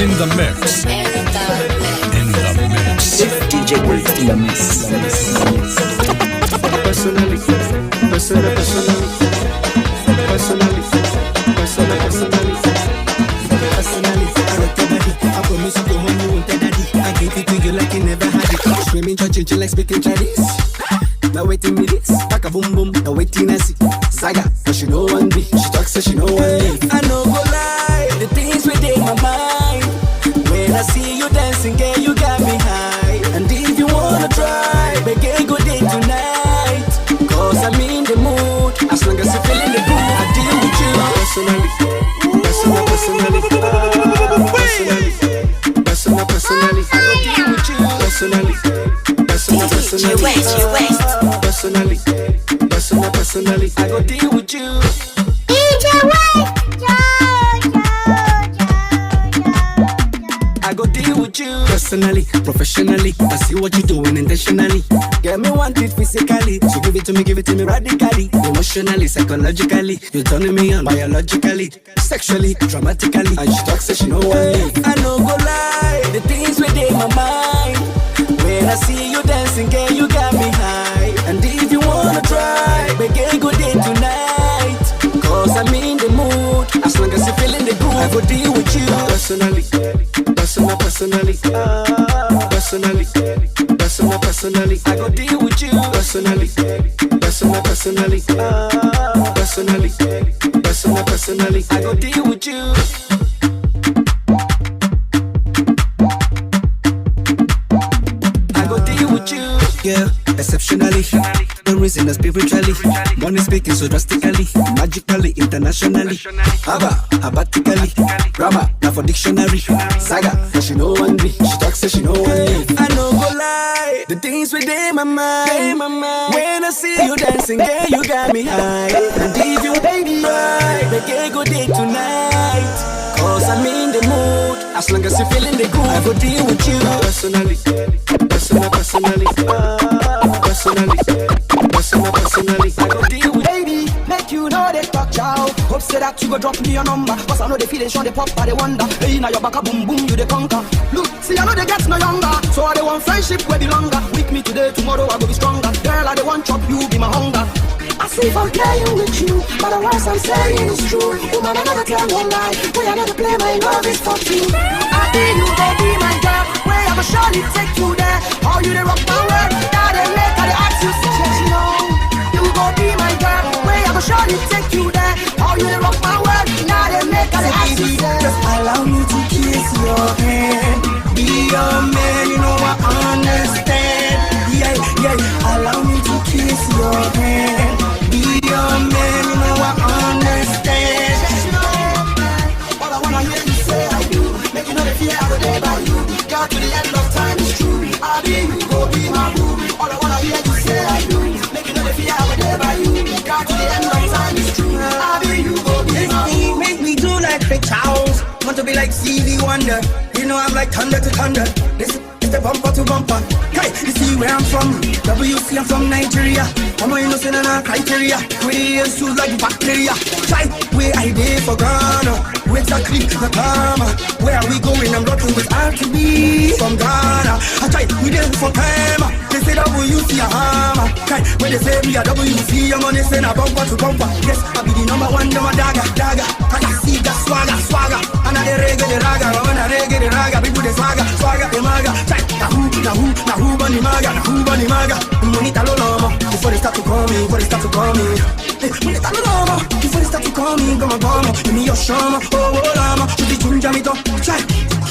In the mix. In the mix. DJ Waste in the mix. personally, personally, personally, personally, personally, personally. I promise you go home, you won't tell daddy. I give it to you like you never had it. Screaming, church, like speaking Chinese. Now waiting me this, pack a boom boom. Now waiting I see Saga, but she know one day. She talks so she know one day. I know go lie, the things within my mind. When I see you dancing, girl, you got me high. And if you wanna try, make a good day tonight. Cause I'm in the mood, as long as you feeling the groove, I deal with you. Personally, personally, personally, personally, personally, I go deal with you. Personally, personally, personally, personally, personally, personally, I go deal with you. I go deal with you. Personally, professionally, I see what you're doing intentionally. Get me want it physically, so give it to me radically. Emotionally, psychologically, you're turning me on biologically, sexually, dramatically. And she talks so she know what I know go lie, the things within my mind. When I see you dancing, girl, you got me high. And if you wanna try, make a good day tonight. Cause I'm in the mood, as long as you're feeling the groove, I go deal with you. Personally, personally, personally, personally, personally, personally, I go deal with you. Personally, personally, personally, personally, personally, personally, I go deal with you. I go deal with you. Yeah, exceptionally, the reason is spiritually. Money speaking so drastically, magically, internationally. Habatically, grammar, now for dictionary. Saga, but she know one day. She talks so she know one day. I know go lie, the things within my mind. When I see you dancing, girl, you got me high. And if you baby right, make a good day tonight. Cause I'm in the mood, as long as you're feeling the groove, I go deal with you. Personally, personally, personally, personally, personally, personally, I go deal with baby, make you know they talk chow. Hope say that you go drop me your number, cause I know they feel they show they pop, but they wonder. Hey, now your back a boom boom, you they conquer. Look, see I know they get no younger, so I they want friendship where be longer. With me today, tomorrow I go be stronger. Girl, I they want chop, you be my hunger. I see if I'm playing with you, but the words I'm saying is true. Woman, I never tell no lie, way I never play, my love is for you. I be you, baby, my girl, way I go surely take you there. All you they rock my world, now they make all the ask you say, you know, you go surely take you there. How you rock my world, now they make us happy. Just allow me to kiss your hand. Be your man, you know I understand. Yeah, yeah, allow me to kiss your hand. Be your man, you know I understand. All I wanna hear you say I do. Make you know the fear I will day by you. God to the end of time is true. I'll be you, go be my boo. All I wanna hear you say I do. Make you know the fear I will day by you. God to the end of time is true. I'll be you, go be my boo. This make me do like Rick Charles. Want to be like Stevie Wonder. You know I'm like thunder to thunder. This is the bumper to bumper. Hey, you see where I'm from? WC, I'm from Nigeria. I'm innocent and a criteria. We shoes like bacteria. Try where I did for Ghana. Where exactly the karma? Where are we going? I'm rocking with RTB from Ghana. I try we did for Kama. They say WC a hammer. Hey, when they say me a WC, I'm on this and a bumper to bumper. Yes, I be the number one, number dagger. I can see that swagger. And I the reggae the raga. When I reggae the raga, people the swagger the maga. Try na who bunny maga. Monita lo lama. Before they start to call me, Monita lo lama. Before they start to call me, goma. Give me your shama, oh lama. Should be tunja me to try.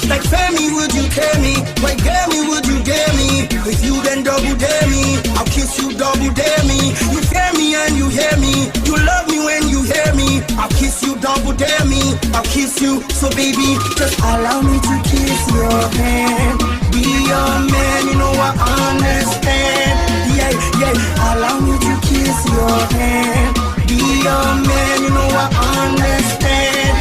Like Femi, would you care me? Why get me, would you dare me? If you then double dare me, I'll kiss you double dare me. You fear me and you hear me. You love me when you hear me. I'll kiss you double dare me. I'll kiss you, so baby, just allow me to kiss your hand. Be your man, you know I understand. Yeah, allow me to kiss your hand. Be your man, you know I understand.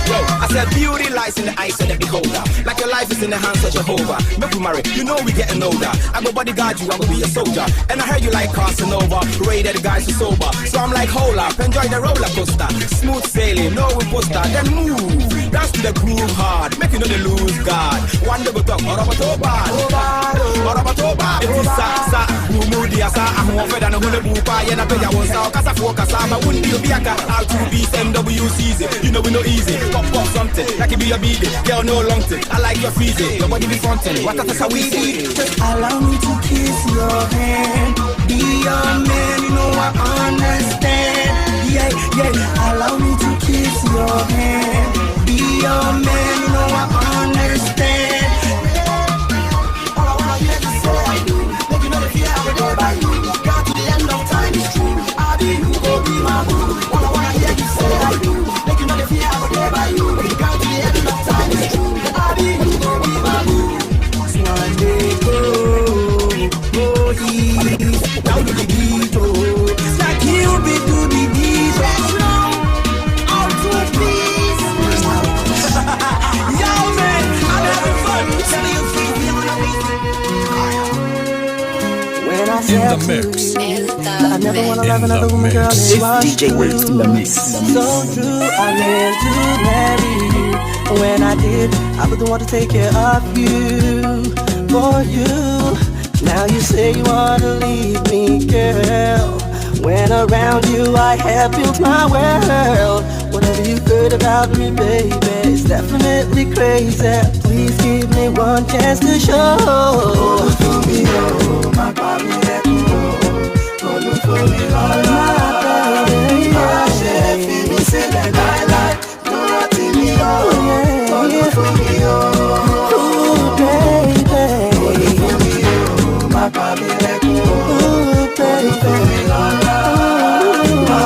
Yo, I said beauty lies in the eyes of the beholder. Like your life is in the hands of Jehovah. Make we marry, you know we getting older. I go bodyguard you, I go be a soldier. And I heard you like Casanova, rated the guys are sober. So I'm like, hold up, enjoy the roller coaster. Smooth sailing, no imposter, then move. Dance to the groove hard, make you know the lose guard. One double talk, Orabatoba. It is sa, Mumudi asa, I'm more fed than a hula boopa. Yena pay ya one sao, Casa Foca, Sama, wouldn't you be a car? R2B's MWC's, you know we no easy. Pop something, like it be a beat, girl no long thing. I like your freezing, your body be fronting. What that's how we do. Just allow me to kiss your hand. Be your man, you know I understand. Yeah, allow me to kiss your hand. Be your man, you know I understand. All I wanna hear you say I do. Make you know the fear I will go by you. God to the end of time is true. I'll be you, go be my boo. All I wanna hear you say I do. Make you know the fear I will go by you. God to the end of time is true. I'll be you, go be my boo. One day go east, down to the beat, oh. It's like you be to the beat, all to peace. Yo man, I'm having fun. Tell you free, we on a beat. When I In the mix. I never wanna love another woman, girl. It's DJ Wait in the mix. So true, I meant to marry you. When I did, I was the one to take care of you, for you. Now you say you wanna leave me, girl. When around you I have built my world. Whatever you heard about me, baby, it's definitely crazy. Please give me one chance to show. Oh, to me, oh, my baby, let me go. Oh, look for me, all my baby, my chef, me say that I like. Do not see me, oh, look for me, oh, baby, oh, look for me, oh, my baby, let me go. Oh, baby, my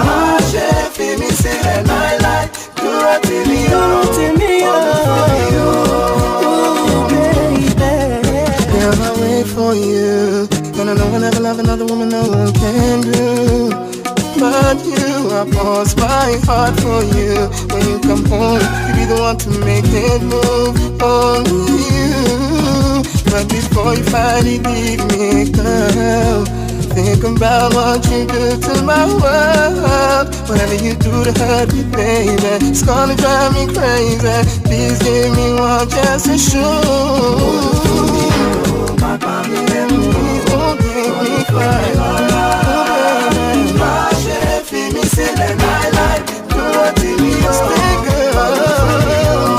chef, me say that I like. Do not see me, oh, baby, never wait for you. And I know I'll never love another woman, no one can do. But you, I pause my heart for you. When you come home, you be the one to make it move. Only you. But before you finally leave me, girl, think about what you do to my world. Whatever you do to hurt me, baby, it's gonna drive me crazy. Please give me one chance to show. My baby, let me don't make me cry. Oh, baby, my chef, me say that I like. Do what to me, stay girl.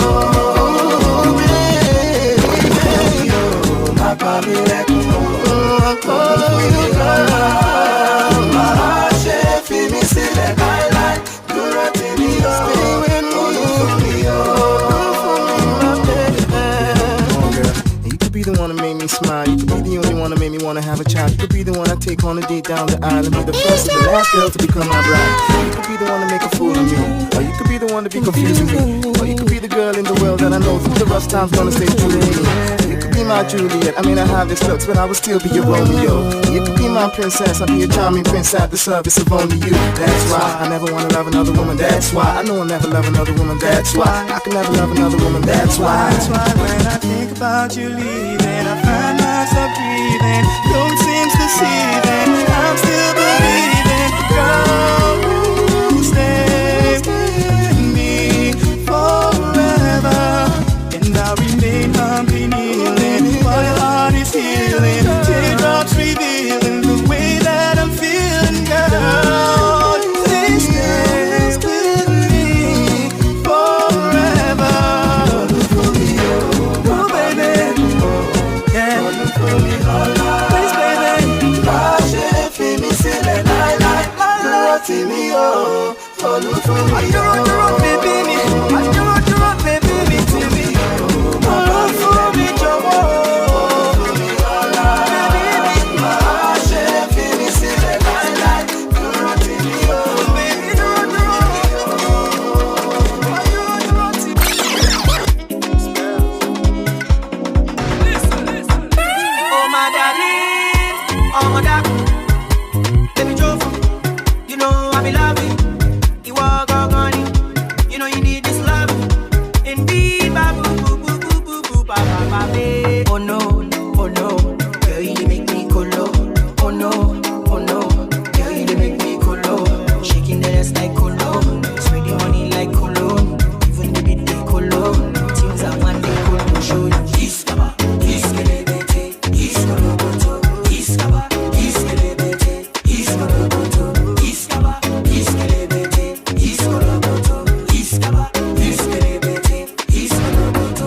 Oh, baby, my baby, let me go. I call you girl. My chef, me say that I like. smile. You could be the only one that made me wanna have a child. You could be the one I take on a date down the aisle and be the first and the last girl to become my bride. You could be the one to make a fool of me, or you could be the one to be confusing me, or you could be the girl in the world that I know through the rough times gonna stay true to me. You could be my Juliet. I mean I have this looks, but I would still be your Romeo. You could be my princess. I'll be a charming prince at the service of only you. That's why I never wanna love another woman. That's why I know I'll never love another woman. That's why I can never love another woman. That's why. That's why when I think about you leaving, I find myself breathing. Don't seems deceiving. I'm still believing. Girl, you stay with me forever, and I'll remain humbly kneeling while your heart is healing. Teardrops revealing the way that I'm feeling, girl. Please stay with me forever. Oh baby, yeah. Please baby, oh my darling, oh my darling, baby Joe, you know I be loving you are gone, you know you need this love, indeed, babu, boo, boo, boo, boo, boo, ba, ba, ba, ba. Oh no, girl you make me colo. Oh no, girl you make me colo. Shaking the ass like colo, spreading money like colo, even the bit they colo. Things I want they colo show you. Iskaba, iskelebete, iskoloboto, iskaba, iskelebete, iskoloboto, iskaba, iskelebete, iskoloboto, iskaba, iskelebete, iskoloboto.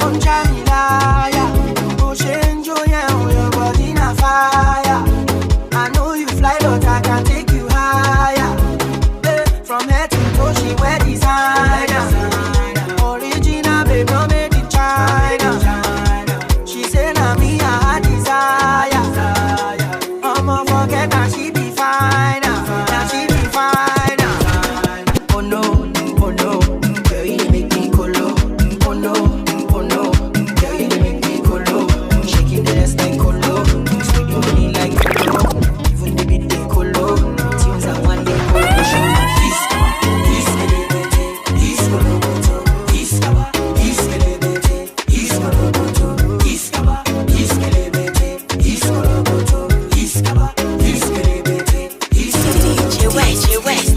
On Jamilaya, oh change your body na fire. I know you fly, but I can take you higher. From head to toe, she wear designer. Original, babe, no made in China. She say na me I her desire. I'ma forget that she be fine. Now she be fine. Oh no, girl you make me colo. Oh no, girl you make me colo. Shaking the ass like colo, spreading money like colo, even the bit they colo. Things I want they colo show. Iskaba, iskelebete, iskoloboto, iskaba, iskelebete, iskoloboto, iskaba, iskelebete, iskoloboto, iskaba, iskelebete, Djwest.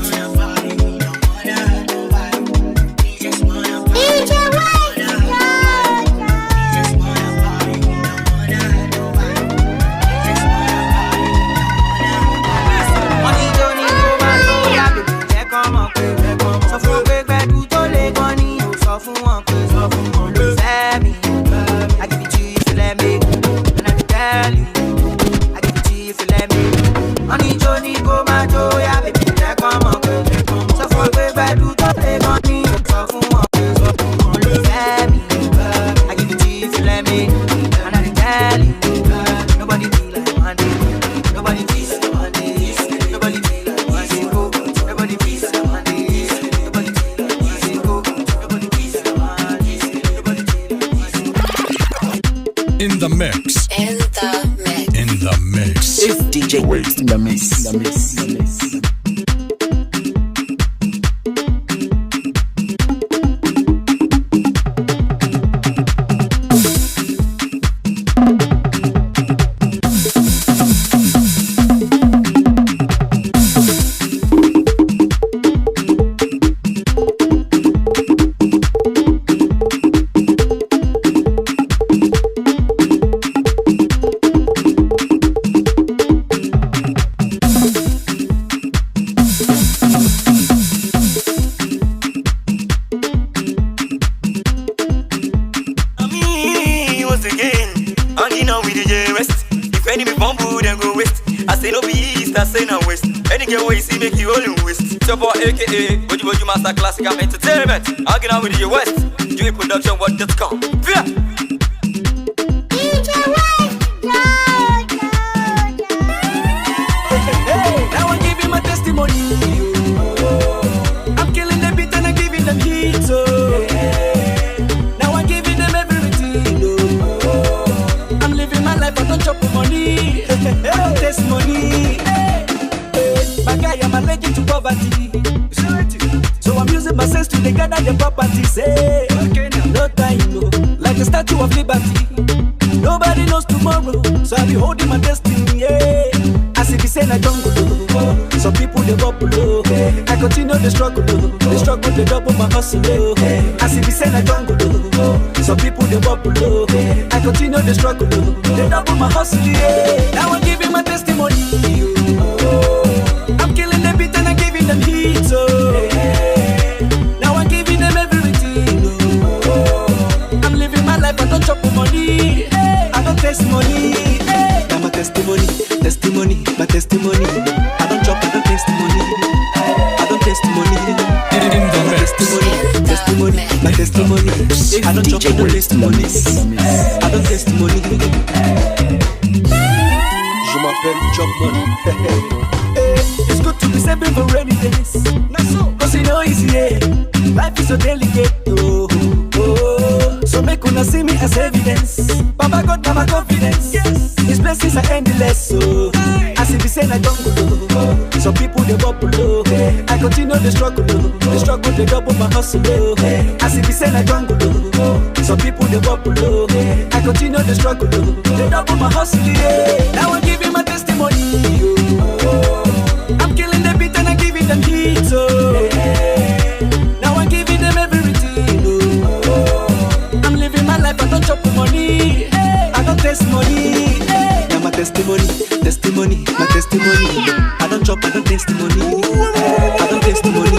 Money don't need no man, no yeah, baby, check on my pay. Sọ fún pé pẹ̀lú tó lè gan ni o, sọ fún wọn ló fẹ́ mi. I give it to you if you let me, and I dey tell you, I give it to you if you let me. Money don't need go man, no yeah, baby, check on my pay. Sọ fún pé pẹ̀lú tó lè gan ni o, sọ fún wọn ló fẹ́ mi. I give it to you if you let me, and I dey tell you, nobody be like Monday, nobody be like Monday, nobody be like Monday, nobody be like Monday, nobody be like Monday, nobody be like Monday, nobody be like Monday. In the mix. In the mix. It's DJ Waste in the mix. Djwest. It's your boy AKA Boju Master Classical Entertainment. Hanging out with Djwest. Doing production what.com. Yeah. Now I'm giving my testimony. I'm killing the beat and I'm giving them heat. Now I'm giving them everything. I'm living my life, I don't chop money. Testimony. My guy, I'm allergic to poverty. So I'm using my sense to gather the properties. No time, no. Like a statue of liberty. Nobody knows tomorrow, so I be holding my destiny. As if it's in a jungle, some people they bubble. I continue the struggle, they double my hustle. As if it's in a jungle, some people they bubble. I continue the struggle, they double my hustle. Now I'm giving my testimony. I'm killing the beat and I'm giving them heat. Now I'm giving them everything. I'm living my life, I don't chop money. I don't testimony. Now my testimony, my testimony. I don't chop, I don't testimony. I don't testimony. My testimony. I don't chop, I don't testimony. I don't testimony. Je m'appelle Chop Money. It's good to be saving for rainy days. Cause you know it's here. Life is so delicate. So make una see me as evidence. Baba God, now my confidence. His blessings are endless. So as if he say I don't go. Some people they bubble. I continue the struggle, they double my hustle. As if he say I don't go. Some people they bubble. I continue the struggle, they double my hustle. Now I'm giving my testimony. I'm killing the beat and I'm giving them heat. Now I'm giving them everything. I'm living my life, I don't chop money. I don't testimony. Now my testimony, my testimony. I don't chop, I don't testimony. I don't testimony.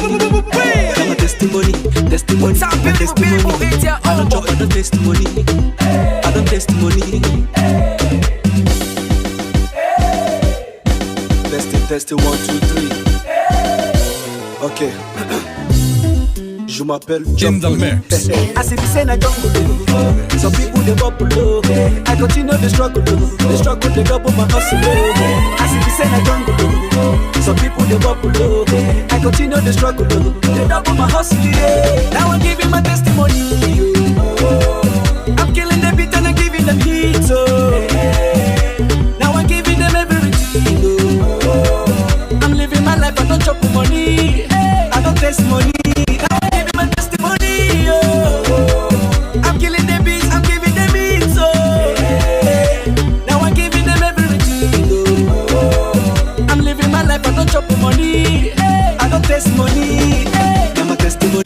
Now my testimony, my testimony. I don't chop, I don't testimony. I don't testimony. Testing 1, 2, 3. Okay. Je m'appelle In the mix. As if you say I don't go. Some people they bubble. I continue the struggle, they double my hustle. As if you say I don't go. Some people they bubble. I continue the struggle, they double my hustle. Now I'm giving my testimony. I'm killing the beat and I'm giving them heat. Now I'm giving them everything. I'm living my life, I don't chop money. I don't taste money. Now I'm giving my testimony. I'm killing the beats, I'm giving them it. Now I'm giving them everything. I'm living my life, I don't chop money. I don't taste money. Now my testimony.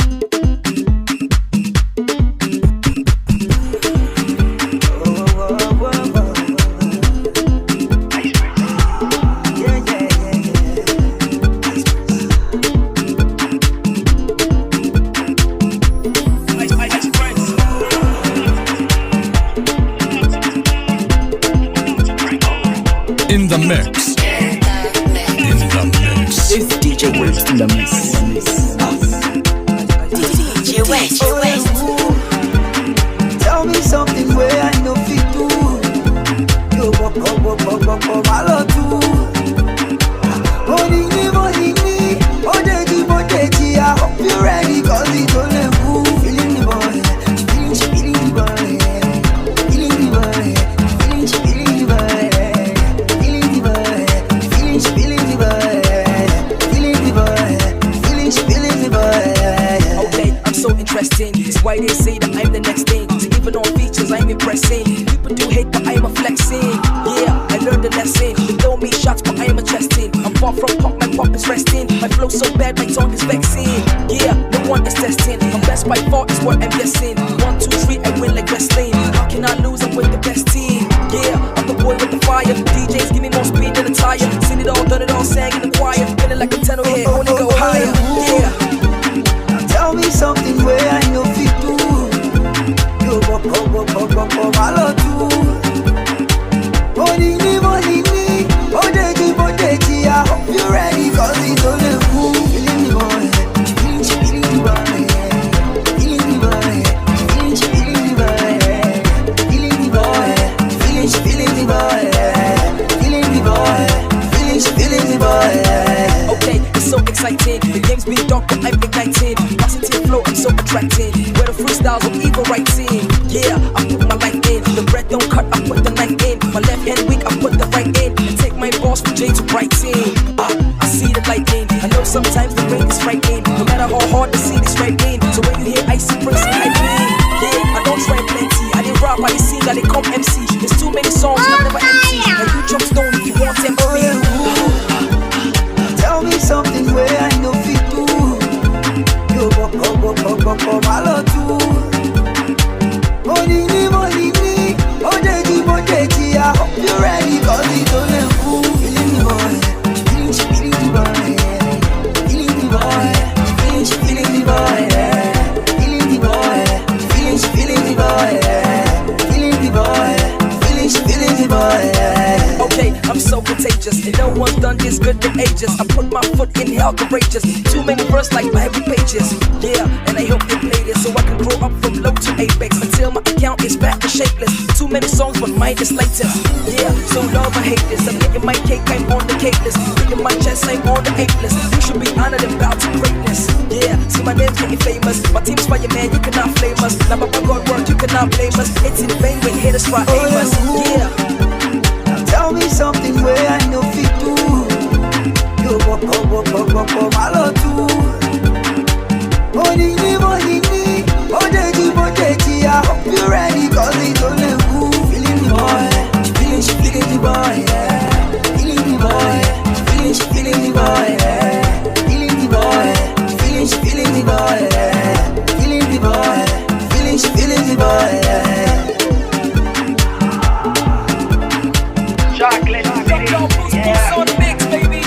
In the mix. In the mix. It's Djwest in the mix. Djwest. Tell me something where I know fit do. Yo, I love you. Money, I hope you're ready, cause it's only cool. Feeling the boy, feeling the boy, feeling the boy, feeling the boy, feeling the boy, feeling the boy, feeling the boy. Okay, I'm so interesting. It's why they say that I'm the next thing. So even on features, I'm impressing. People do hate, but I'm a flexing. Yeah, I learned the lesson. They throw me shots, but I'm a chesting. I'm far from pop, my pop is resting. My flow so bad, my tongue is vexing. Yeah, no one is testing. I'm best by far, is what I'm guessing. 1, 2, 3, I win like wrestling. How can I lose? I'm with the best team. Yeah, I'm the boy with the fire. DJs give me more speed than a tire. Seen it all, done it all, sang in the choir. Feeling like a tenor here, only go higher. Yeah. Tell me something where I know fit do. Yo, I love you. Money, I hope you're ready, cause it's only cool. exciting. The game's been dark, but I'm igniting. Positive flow, I'm so attracting. Where the freestyles with evil writing. Yeah, I put my life in. The bread don't cut, I put the knife in. My left hand weak, I put the right in. And take my boss from J to Brighton. I see the lightning. I know sometimes the rain is frightening. No matter how hard the scene is frightening. So when you hear icy praise and hyping, yeah, I don't try plenty. I didn't rap, I didn't sing, I didn't come MC. There's too many songs, I'm never empty. And you jump stone if you want them for me. Tell me something where I know fit do. You go, I love you. Money, I hope you're ready, cause it's only cool. Feeling the boy, feeling the boy, feeling the boy, feeling the boy, feeling the boy, feeling the boy, feeling the boy, feeling the boy. Okay, I'm so contagious, and no one's done this good in ages. I put my foot in hell courageous. Too many verse like Bible pages. Yeah, and I hope they play this so I can grow up from low to apex until my account is back to shapeless. Too many songs, but mine is latest. Yeah, so love or hate this. I'm getting my cake, I'm on the cake list. Picking my chest, I'm on the ape list. You should be honored and bow to greatness. Yeah, see my name's getting famous. My team's fireman, you cannot flame us. Now my God work, you cannot blame us. It's in vain when haters try aim us. Yeah. Tell me something where I know fit do. You go, I love you. Money, I hope you're ready, cause it's only cool. Feeling the boy, feeling the boy, yeah. Feeling the boy, feeling the boy, yeah. Feeling the boy, feeling the boy, yeah. Feeling the boy, feeling the boy, yeah. Chocolate City, yeah. On the mix, baby.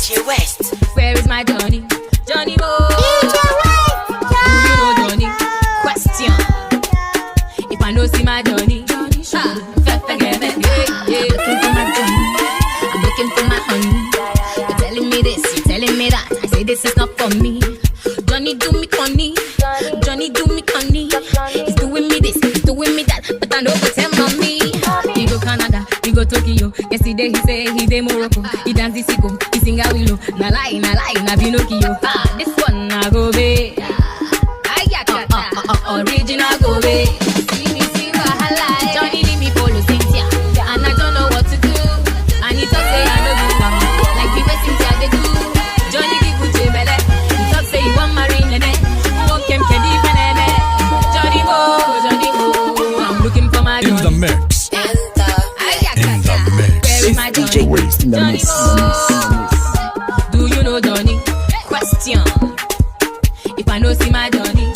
Djwest. Where is my Johnny? Johnny Mo. Do you know Johnny? Question. If I know see my Johnny, forget me. Yeah, looking for my Johnny. I'm looking for my honey. You're telling me this, you're telling me that. I say this is not for me. Johnny do me funny. Johnny do me funny. He's doing me this, he's doing me that. But I know what's him on me. We go Canada, we go Tokyo. Yesterday he say he dey Morocco. He dance the sicko, he sing a willow. Na lie, na Pinocchio. This one na go be. Original go be. See wahala. Johnny leave me follow Cynthia, and I don't know what to do. And he talk say I no do one, like the way Cynthia they do. Johnny give Gucci belle. He talk say he want marry Nene. Walk him kedi peneme. Johnny Mo. I'm looking for my Johnny. In the mix. Where is my Djwest in the mix. Do you know Johnny? Question. If I know see my Johnny,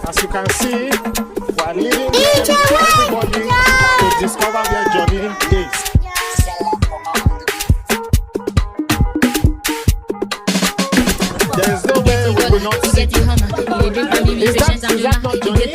as you can see, we're leading everybody to discover where Johnny is. There is no way we will not see you. Is that not Johnny?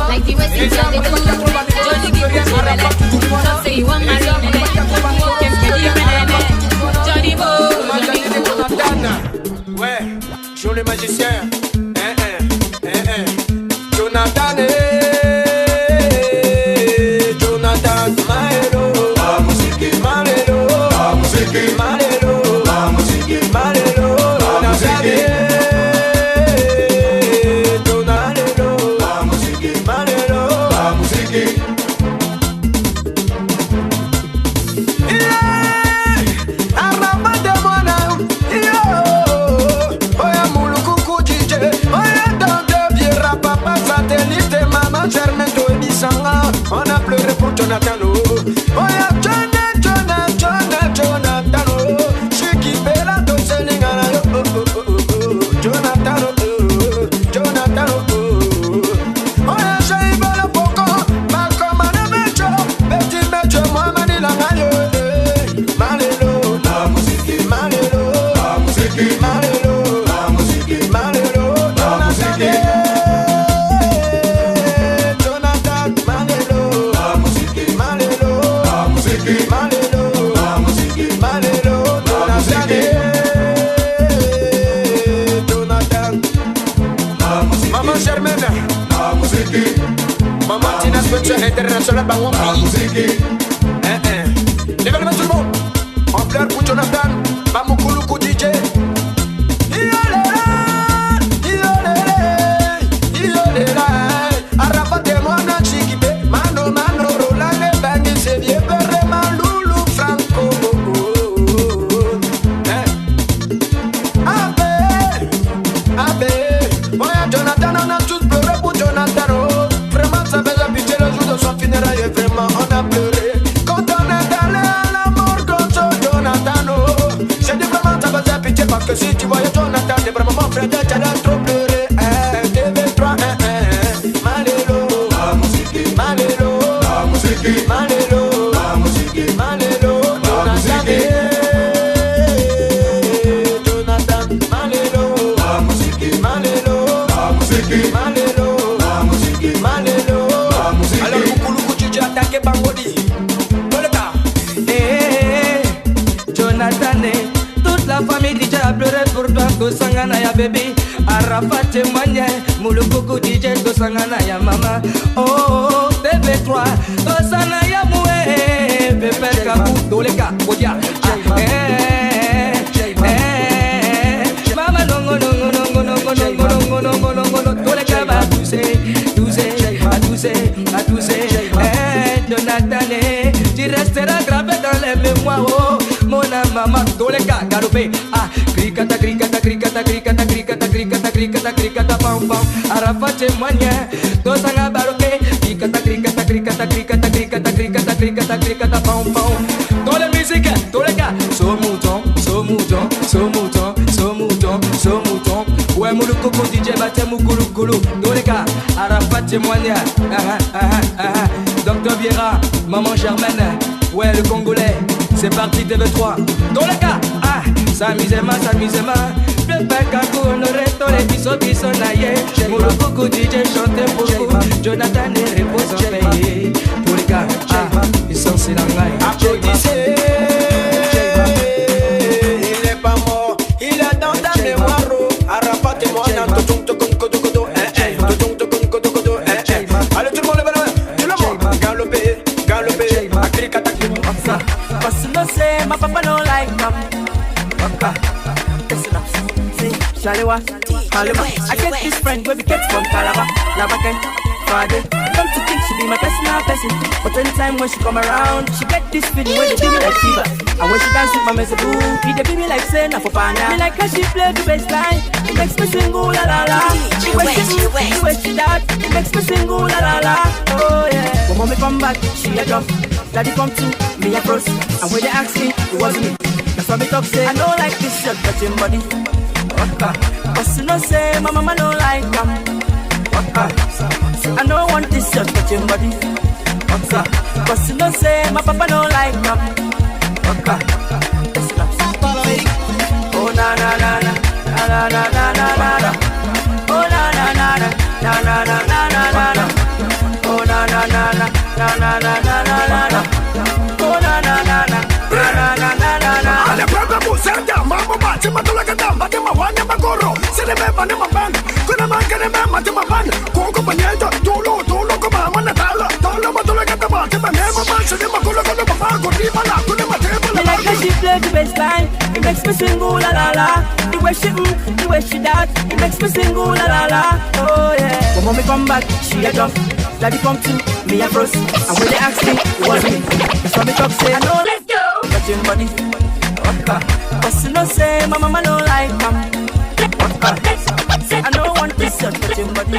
Like the West Indies, they do. Johnny give you a don't say you want marry Nene. Walk him steady, Nene. Johnny Bo. Ouais, Joe le magicien. Jonathan, Jonathan, Maelo. Malelo, Malelo, Malelo, Malelo, convention internationale bango la musique. L'événement tout le monde. En fleur pour Jonathan, Mamoukoulou DJ. Vraiment on a pleuré quand on est allé à la mort contre Jonathan. J'ai dit vraiment ça faisait pitié parce que si tu voyais Jonathan, c'est vraiment mon frère, tu allais trop pleurer. TV3, Malélo, la musique, Malélo, la musique, Malélo, la musique, Malélo, Jonathan, Malélo, la musique, Malélo, la musique, Malélo, la musique, Malélo. Alors attaqué Bangoli, Boleka. Jonathan, toute la famille DJ a pleuré pour toi, Kosangana ya bébé. Arafat témoignait, Moulokoko DJ Kosangana ya maman. Oh, TV3, Kosana ya moué, Pépé Kabou, Doleka, Kodia. Mama nongo nongo nongo nongo nongo nongo nongo nongo Doleka va tousser, tousser, à tousser, à tousser. Jonathan, tu resteras gravé dans les mémoires. Oh, mon maman, tous les cas, galopé. Ah, cricata, cricata, cricata, cricata, cricata, cricata, cricata, cricata, pam pam. Arafat témoignait, tous en baroqué. Cricata, cricata, cricata, cricata, cricata, cricata, cricata, cricata, pam pam. Dans les musiques, tous les cas, so mouton, so mouton, so mouton, so mouton, so mouton. Ouais, Moulokoko DJ battait Moukouloukoulou. Tous les cas, Arafat témoignait. Docteur Vieira, maman Germaine, ouais le Congolais, c'est parti TV3. Dans le cas, ah, s'amusez-moi, s'amusez-moi. Pépé Kakou, honoré, tous les bisous naïe. Moulokoko DJ chantait pour vous. Jonathan est repose en paix. Pour les gars, ah, ils sont silangaï. Applaudissez, il est pas mort, il est dans ta mémoire. Arafat et moi, dans ton ton ton ton ton ton. Allez tout le monde lève la main. Galopé, galopé, akrikata. Cause you know say my papa don't like them. Listen up, see, Shalewa, Halima. I get this friend where we get from Calabar, Lavacan, Friday. Come to think she be my personal person, but anytime when she come around, she get this feeling where they give me like fever. And when she dance with my mezeboo, they give me like saying for pana. Me like how she play the bass line, it makes me sing ooh la la la. The way she that, it makes me sing ooh la la la. Oh yeah. When mommy come back, she a jump. Daddy come to me a cross, and when they ask me, it wasn't me. That's why me talk say I don't like this shirt touching body. Cause you know say my mama don't like them. I don't want this shirt touching body. Cause you know say my papa don't like them. Oh na na na na na na na na na na. Oh na na na na na na na na na na. Oh na na na na na na na na na na. Oh na na na na na na na na na. Ale pega musenda, mambo bate matula kanda, bate mawana magoro. Sene me bane mabanga, kuna mangane me mate mabanga. Koko banyeta, tolo ko mama natala. Tolo matula kanda bate me mabanga, sene magolo kono mabago di bala, kuna mate bala. Me like how she play the bass line, it makes me sing ooh la la la. The way she that, it makes me sing ooh la la la. Oh yeah. When mommy come back, she a jump. Daddy come to me a frost, and when they ask me, it was me. That's why me talk say I know. Let's go. Touching body, cause you know say my mama don't like them. I don't want this touching body.